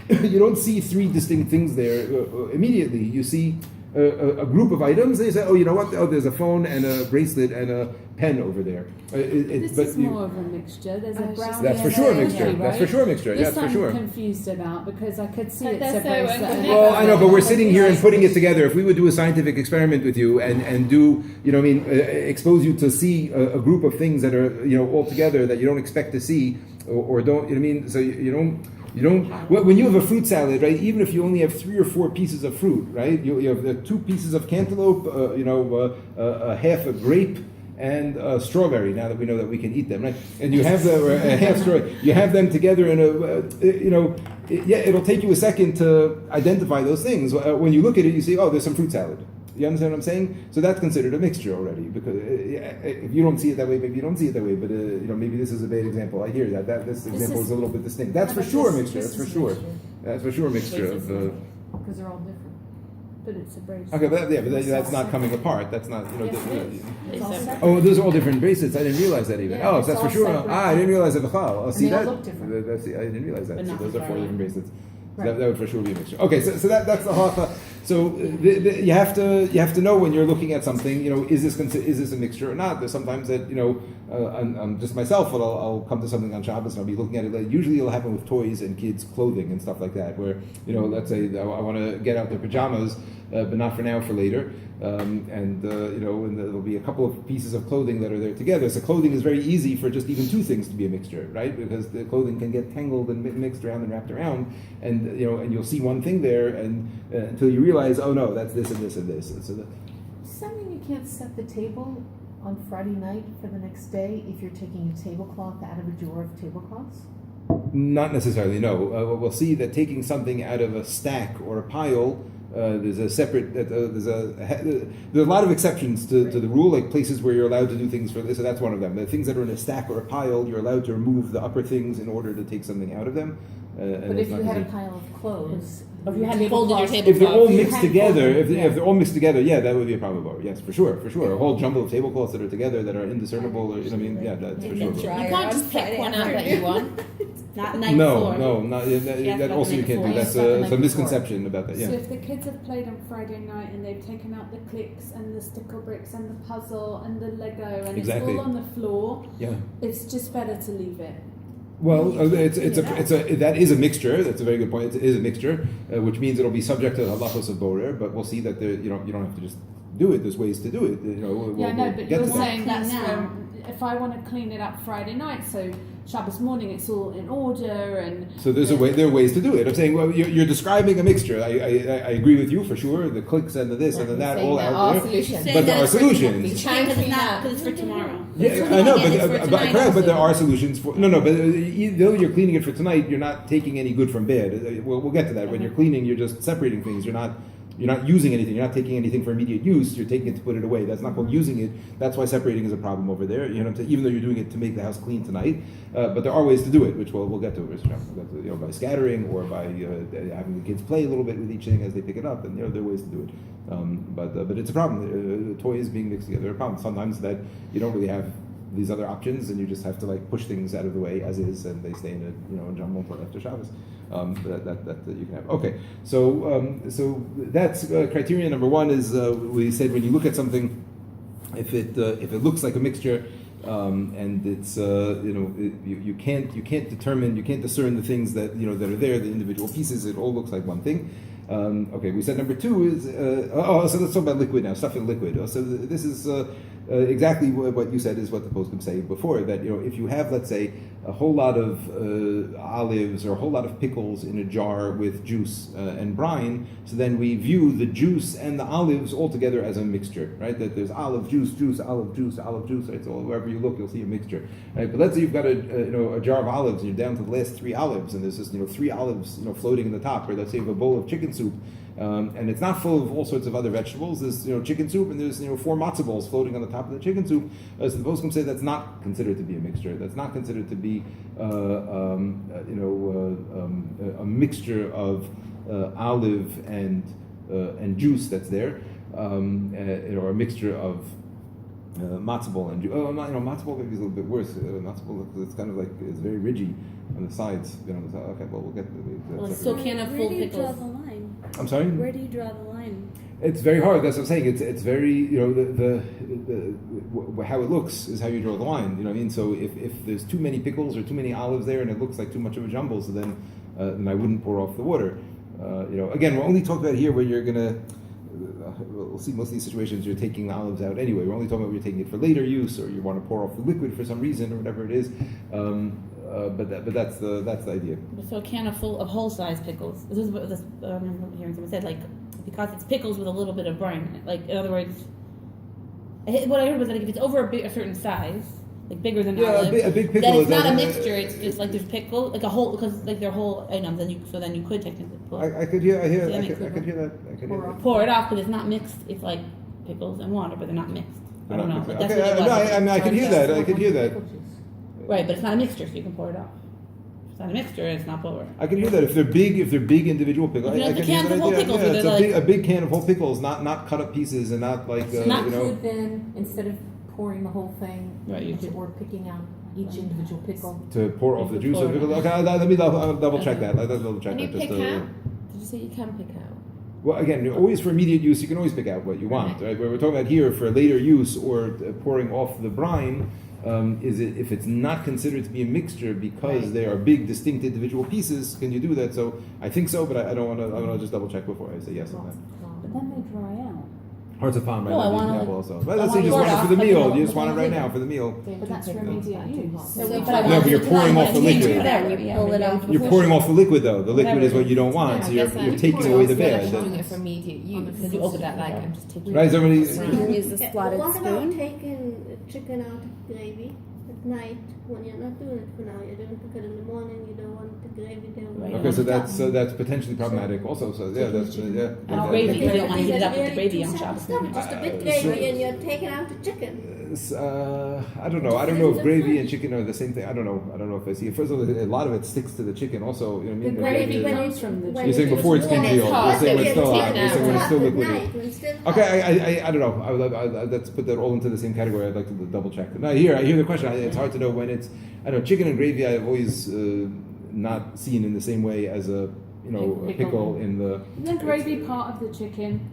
you don't see 3 distinct things there immediately. You see a group of items, and you say, you know what? There's a phone and a bracelet and a pen over there. This is more of a mixture. There's a brown. That's for sure a mixture. Right? That's for sure a mixture. This for sure. I'm confused about because I could see But it's a that's so bracelet. unconnected. Well, I know, but we're sitting here and putting it together. If we would do a scientific experiment with you and do, expose you to see a group of things that are, all together that you don't expect to see or don't, So you don't. When you have a fruit salad, right? Even if you only have 3 or 4 pieces of fruit, right? You have 2 pieces of cantaloupe, half a grape, and a strawberry. Now that we know that we can eat them, right? And you have a half strawberry. You have them together in it'll take you a second to identify those things. When you look at it, you see, there's some fruit salad. You understand what I'm saying? So that's considered a mixture already. Because if you don't see it that way, maybe you don't see it that way. But maybe this is a bad example. I hear that. This example is a little bit distinct. That's for sure a mixture. That's for sure. That's for sure a mixture of. Because they're all different. But it's a bracelet. Okay, but that's not coming apart. That's not, you know. Yes, it is. It's all separate. Oh, those are all different bracelets. I didn't realize that even. Yeah, oh, it's that's for all sure. separate. I didn't realize that. Oh, see they all that? look different. I didn't realize that. But So not those are 4 separate. different bracelets. So Right. that would for sure be a mixture. Okay, so that's the halacha. So you have to know when you're looking at something. You know, is this a mixture or not? There's sometimes that I'm just myself, but I'll come to something on Shabbos and I'll be looking at it. Usually it'll happen with toys and kids' clothing and stuff like that. Where let's say I want to get out their pajamas, but not for now, for later. And there'll be a couple of pieces of clothing that are there together. So clothing is very easy for just even 2 things to be a mixture, right? Because the clothing can get tangled and mixed around and wrapped around, and you'll see one thing there, and until you realize, oh no, that's this and this and this. And so Does that mean you can't set the table on Friday night for the next day if you're taking a tablecloth out of a drawer of tablecloths? not necessarily. No, we'll see that taking something out of a stack or a pile. There's a separate. There's a lot of exceptions to the rule, like places where you're allowed to do things for this. So that's one of them. The things that are in a stack or a pile, you're allowed to remove the upper things in order to take something out of them. But if you had a pile of clothes, Or if you hadn't folded your tablecloths- table if they're all You mixed had together, folded, if they're all mixed together, yeah, that would be a problem. Yes, for sure. A whole jumble of tablecloths that are together that are indiscernible, or yeah, that's for sure. You can't just pick one out that you want. Not night No, before. not have that. to Also, you make can't do. four. That's Yeah, a like misconception about that. So Yeah. if the kids have played on Friday night and they've taken out the clicks and the sticker bricks and the puzzle and the Lego and Exactly. it's all on the floor, Yeah. it's just better to leave it. Well, that is a mixture. That's a very good point. It is a mixture, which means it'll be subject to the halachos of borer. But we'll see that you don't have to just do it. There's ways to do it. We'll But get you're to that. saying that's Clean where, now. if I want to clean it up Friday night, so Shabbos morning it's all in order and So there are ways to do it. I'm saying, well, you're describing a mixture. I agree with you for sure. The clicks and the this and the that all out there. But there are solutions. Because it's for tomorrow. Yeah, I know, It's for but tonight correct. But also. there are solutions for no. But though you're cleaning it for tonight, you're not taking any good from bad. We'll get to that. When you're cleaning, you're just separating things. You're not using anything. You're not taking anything for immediate use. You're taking it to put it away. That's not called using it. That's why separating is a problem over there. Even though you're doing it to make the house clean tonight, but there are ways to do it, which we'll get to. By scattering or by having the kids play a little bit with each thing as they pick it up, and there are ways to do it. But it's a problem. Toys being mixed together are a problem. Sometimes that you don't really have these other options, and you just have to push things out of the way as is, and they stay in a jumble until after Shabbos. That you can have. Okay, so that's criteria number one. Is we said when you look at something, if it looks like a mixture, and it's you can't discern the things that that are there, the individual pieces. It all looks like one thing. Okay, we said number two is so let's talk about liquid now. Stuff in liquid. So this is exactly what you said is what the poskim say before, that if you have, let's say, a whole lot of olives or a whole lot of pickles in a jar with juice and brine, so then we view the juice and the olives all together as a mixture, right? That there's olive juice, olive juice, right? So wherever you look, you'll see a mixture, right? But let's say you've got a jar of olives and you're down to the last 3 olives, and there's just 3 olives floating in the top, or let's say you have a bowl of chicken soup. And it's not full of all sorts of other vegetables. There's chicken soup, and there's 4 matzah balls floating on the top of the chicken soup. So the poskim say that's not considered to be a mixture. That's not considered to be a mixture of olive and juice that's there, or a mixture of matzah ball and juice. Matzah ball maybe is a little bit worse. Matzah ball, it's kind of it's very ridgy on the sides. Okay, well we'll get to Well, it's still can't have full Where do you draw pickles. the line? I'm sorry? Where do you draw the line? It's very hard. That's what I'm saying. It's very the how it looks is how you draw the line. You know what I mean? So if there's too many pickles or too many olives there and it looks like too much of a jumble, so then I wouldn't pour off the water. Again, we're only talking about here where you're gonna. We'll see most of these situations you're taking the olives out anyway. We're only talking about you're taking it for later use, or you want to pour off the liquid for some reason, or whatever it is. But that's the idea. So a can of whole size pickles. This is what I remember hearing someone said, because it's pickles with a little bit of brine. In other words, what I heard was that if it's over a certain size, bigger than olive, a big pickle. then it's not a mixture. It's just there's pickle, a whole, because they're whole items. Then you could technically pull. I could hear. I that could makes hear sense? that. Pour it off, because it's not mixed. It's like pickles and water, but they're not mixed. I don't know. Okay, That's what it was. I could hear that. I could hear that. Right, but it's not a mixture, so you can pour it off. It's not a mixture. It's not borer. I can hear that if they're big individual pickles. If you I like the can hear cans that of whole idea. pickles, Yeah, where it's they're a big can of whole pickles, not cut up pieces and not like Not you know. could then, instead of pouring the whole thing, Right, you could. or picking out each individual pickle. To pour off the You juice could of pour pickle. it. Okay, let me double check that. Let double check Can you that. pick Just, out? Did you say you can pick out? well, again, always for immediate use, you can always pick out what you want. Right? What we're talking about here for later use or pouring off the brine. Is it if it's not considered to be a mixture because they are big, distinct individual pieces? Can you do that? So I think so, but I don't want to. I want to just double check before I say yes on that. But then they dry out. Hard to find right No, I now. wanna, Example like, also. But let's say you just pour it want it off, for the but meal. no, You just want it right no. now for the meal. But that's for immediate use. So we we try No, but you're pouring off the liquid. You pull it off. You're pouring off the liquid though. The liquid is what you don't want. I So you're guess taking away the I'm bad. doing it for immediate use. Because you open that like like I'm just taking. Right? Somebody. You can use the Yeah, slotted what about spoon. taking chicken out of gravy at night when you're not doing it for now? You're doing it in the morning. You don't want the gravy there. Right. Okay, so that's potentially problematic also. So yeah, that's yeah. And gravy, you don't want to heat it up with the gravy on Shabbos. Stop, just a bit gravy and you're taking out the chicken. I don't know. I don't know if gravy and chicken are the same thing. I don't know. I don't know if I see it. First of all, a lot of it sticks to the chicken. Also, you know what I mean. The gravy Like, comes from the when You're saying it's before it's warm, congealed. You're hot, saying when it's it's still hot. taken You're saying when it's hot still at liquidy. night, when it's still hot. Okay, I don't know. Let's put that all into the same category. I'd like to double check. No, I hear the question. It's hard to know when it's. I know chicken and gravy. I've always not seen in the same way as a a pickle in the. Isn't gravy part of the chicken?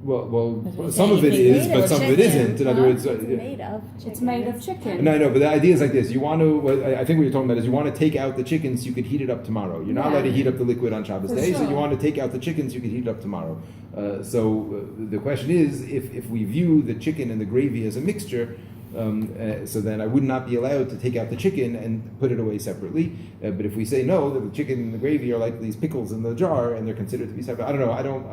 Well, That's some what of it I'm is, saying. but some of it isn't. In other words, It's made of. It's made of chicken. no, I know, but the idea is like this. You want to, I think what you're talking about is you want to take out the chicken so you could heat it up tomorrow. You're not allowed to heat up the liquid on Shabbos For day, so sure. you want to take out the chicken so you could heat it up tomorrow. So the question is, if we view the chicken and the gravy as a mixture, so then I would not be allowed to take out the chicken and put it away separately. But if we say no, that the chicken and the gravy are like these pickles in the jar and they're considered to be separate. I don't know.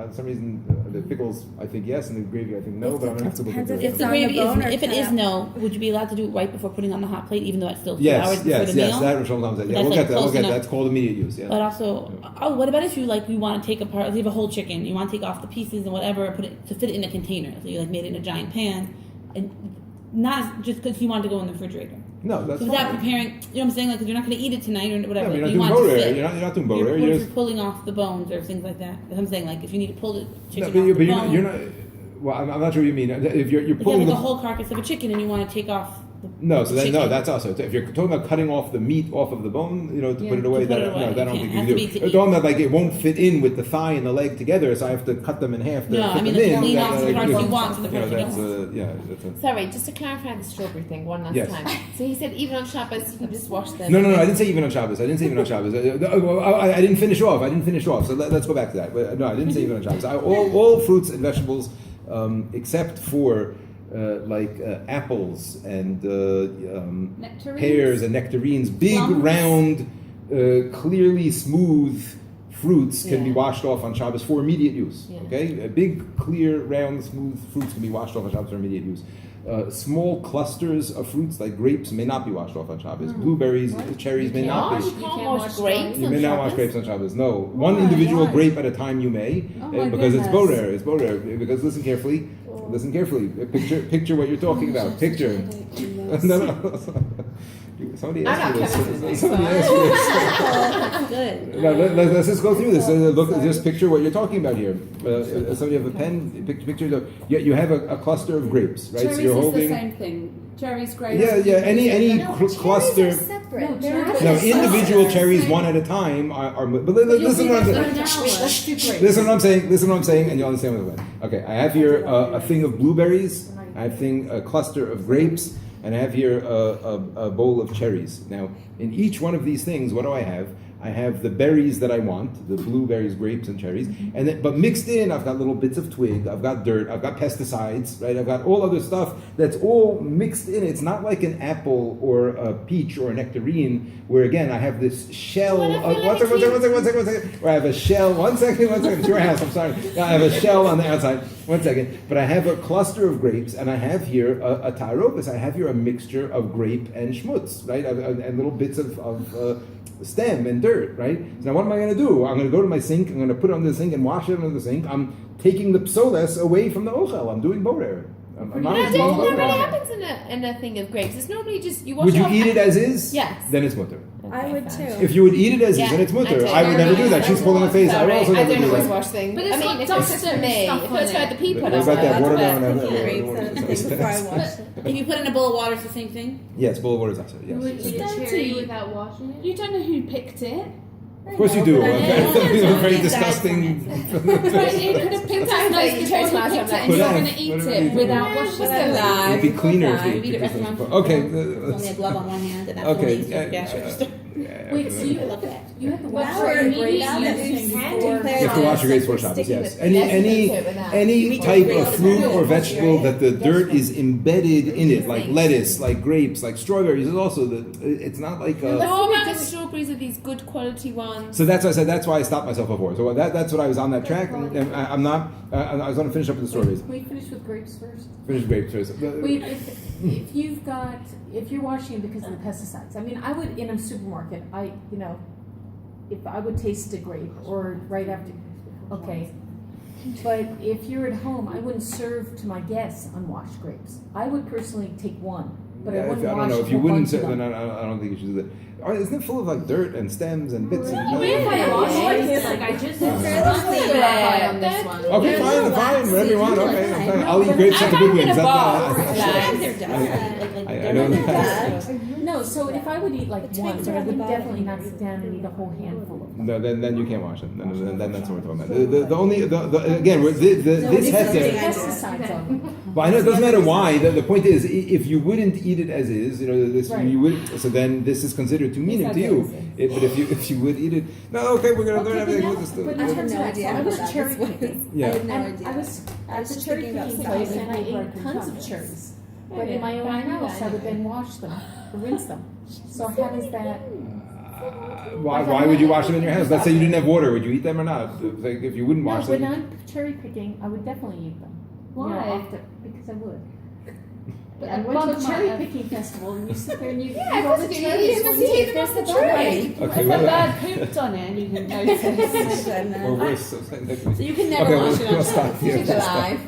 For some reason, the pickles I think yes, and the gravy I think no. But I'm gonna have to look into Depends it. If the on the gravy is, bone or if it cut is up? no, would you be allowed to do it right before putting on the hot plate, even though it's still 2 hours before Yes, the meal? yes. That Rochelle Tom said. Yeah, That's, we'll like, get that. We'll close get that. enough. That's called immediate use. Yeah. But also, what about if you want to take apart, leave a whole chicken, you want to take off the pieces and whatever, put it to fit it in a container. So you made it in a giant pan, and not just because you want to go in the refrigerator. No, that's So without fine. preparing, you know what I'm saying? Like, 'cause you're not going to eat it tonight or whatever. Yeah, but like, you're you not want doing it to bow fit. You're not doing bow What rare. if You're you're just pulling off the bones or things like that? I'm saying, like, if you need to pull the no, chicken but off the you're bone, not. Well, I'm not sure what you mean. If you're if you pulling have the like a whole carcass of a chicken and you want to take off the no, so then no, chicken. that's also if you're talking about cutting off the meat off of the bone, to put it away. to put That, it away. no, that I don't You think can't. you It do. has to be to You're talking about like it won't fit in with the thigh and the leg together, so I have to cut them in half to No, fit I mean, them the in. clean That, off the like, parts you you want to the know, parts you that's don't. yeah, that's a. Sorry, just to clarify the strawberry thing one last Yes. time. So he said even on Shabbos you can just wash them. No, I didn't say even on Shabbos. I didn't finish off. So let's go back to that. But, no, I didn't say even on Shabbos. All fruits and vegetables, except for apples and Nectarines. pears and nectarines, big Plums. round, clearly smooth fruits can be Yeah. washed off on Shabbos for immediate use. Yeah. Okay, big, clear, round, smooth fruits can be washed off on Shabbos for immediate use. Small clusters of fruits like grapes may not be washed off on Shabbos. Blueberries, cherries may not No, be. you can't wash grapes You on may not Shabbos. wash grapes on Shabbos. No, one individual grape at a time you may, Oh my because it's goodness. borer. It's borer. Because listen carefully. Listen carefully. Picture what you're talking about. Picture. No. Somebody asked me this. Somebody asked me this. Good. No, let's just go through this. Look, just picture what you're taling about here. Somebody have a pen. Picture. You have a cluster of grapes, right? Cherries So you're is holding. the same thing. Cherries, grapes. Yeah. Any No, cluster. cherries are separate. No, cherries No, are separate. individual cherries, one at a time, are. But listen to what I'm saying. Let's do grapes. Listen what I'm saying, and you'll understand what I'm saying. Okay, I have here a thing of blueberries. I have a cluster of grapes, and I have here a bowl of cherries. Now, in each one of these things, what do I have? I have the berries that I want, the blueberries, grapes, and cherries, and then, but mixed in, I've got little bits of twig, I've got dirt, I've got pesticides, right? I've got all other stuff that's all mixed in. It's not like an apple or a peach or a nectarine, where again I have this shell. One second. Where I have a shell. One second. It's your house. I'm sorry. I have a shell on the outside. 1 second. But I have a cluster of grapes, and I have here a taropis. I have here a mixture of grape and schmutz, right? And little bits of stem and dirt, right? So now what am I going to do? I'm going to go to my sink, I'm going to put it under the sink and wash it under the sink. I'm taking the psoles away from the ochel. I'm doing borer. I'm No, not that sure. really happens in a thing of grapes. It's normally just you wash Would it you off eat it and- as is? Yes. Then it's mutter. I would fine. too. If you would eat it as is, Yeah, then it's mutter. I I would never do that. She's pulling her face. I would Sorry, also I never don't do always that. wash things. But it's I mean, got if it's just dust for and me, stuff if on it's got it. the pea What product, about that that's watermelon? bad. I have Grapes water- and things before I wash it. If you put it in a bowl of water, it's the same thing. Yes, bowl of water is also You would yes. eat a Dirty. cherry without washing it? You don't know who picked it. Of course you do. But I know. Very It's disgusting. But it could have picked Sometimes it you before taste you much picked of it, that. and you're Could going to have. eat Whatever it you do. without Just washing a it. lie. It'd be cleaner if Fine. you Eat it keep restaurant. this- Okay. Only a glove on one hand and Okay. Wait, so you look at you have to wash Wow, your we're grapes now that using we've before. You have to wash your grapes for Shabbos, yes. Any type of fruit or vegetable that the dirt is embedded in it, like lettuce, like grapes, like strawberries, is also it's not like a... No, about strawberries are these good quality ones. So that's why I said, that's why I stopped myself before. So that's what I was on that track, and I'm not, I was going to finish up with the strawberries. Can we finish with grapes first? Finish grapes first. Wait, if you're washing it because of the pesticides, I mean, I would in a supermarket, if I would taste a grape or right after, okay. But if you're at home, I wouldn't serve to my guests unwashed grapes. I would personally take one, but Yeah, I wouldn't I wash don't know, a if you whole wouldn't, bunch of then them. I don't think you should do that. Isn't it full of like dirt and stems and bits? And, If I wash Yeah. like this, like I just Fairly clarify on this one. Okay, fine, whatever you want. Okay, I'm fine. I'll eat grapes like the good wings. I don't know. No, so if I would eat like The one, twigs but are I on the would bottom. definitely not sit down and eat a whole handful of them. No, then you can't wash it. Then that's what we're talking about. The only again this it's something I hefker. do. Pesticides on them. But I know it doesn't matter why. The point is, if you wouldn't eat it as is, this Right. you would. So then this is considered too meaning not to you. good, But if you would eat it, no, okay, we're gonna learn everything with this. But I in had terms no of that, idea so I what was that cherry was. picking. Yeah. I had no And idea. I was I at was the just cherry thinking about picking something place and I ate broken tons of Shabbos. cherries. But in my own house, I would then wash them, rinse them. So how does that? Why would you wash them in your house? Let's say you didn't have water. Would you eat them or not? Like if you wouldn't No, wash when them. I'm cherry picking, I would definitely eat them. Why? Because I would. But I went to a bug cherry might- picking festival and you sit there and you Yeah, eat all because the you cherries. eat them when you- and there's the the tree. Okay, If a well, bird pooped on it and you didn't notice. or worse. So you can never Okay, wash it on we'll Shabbos. stop here. She's alive.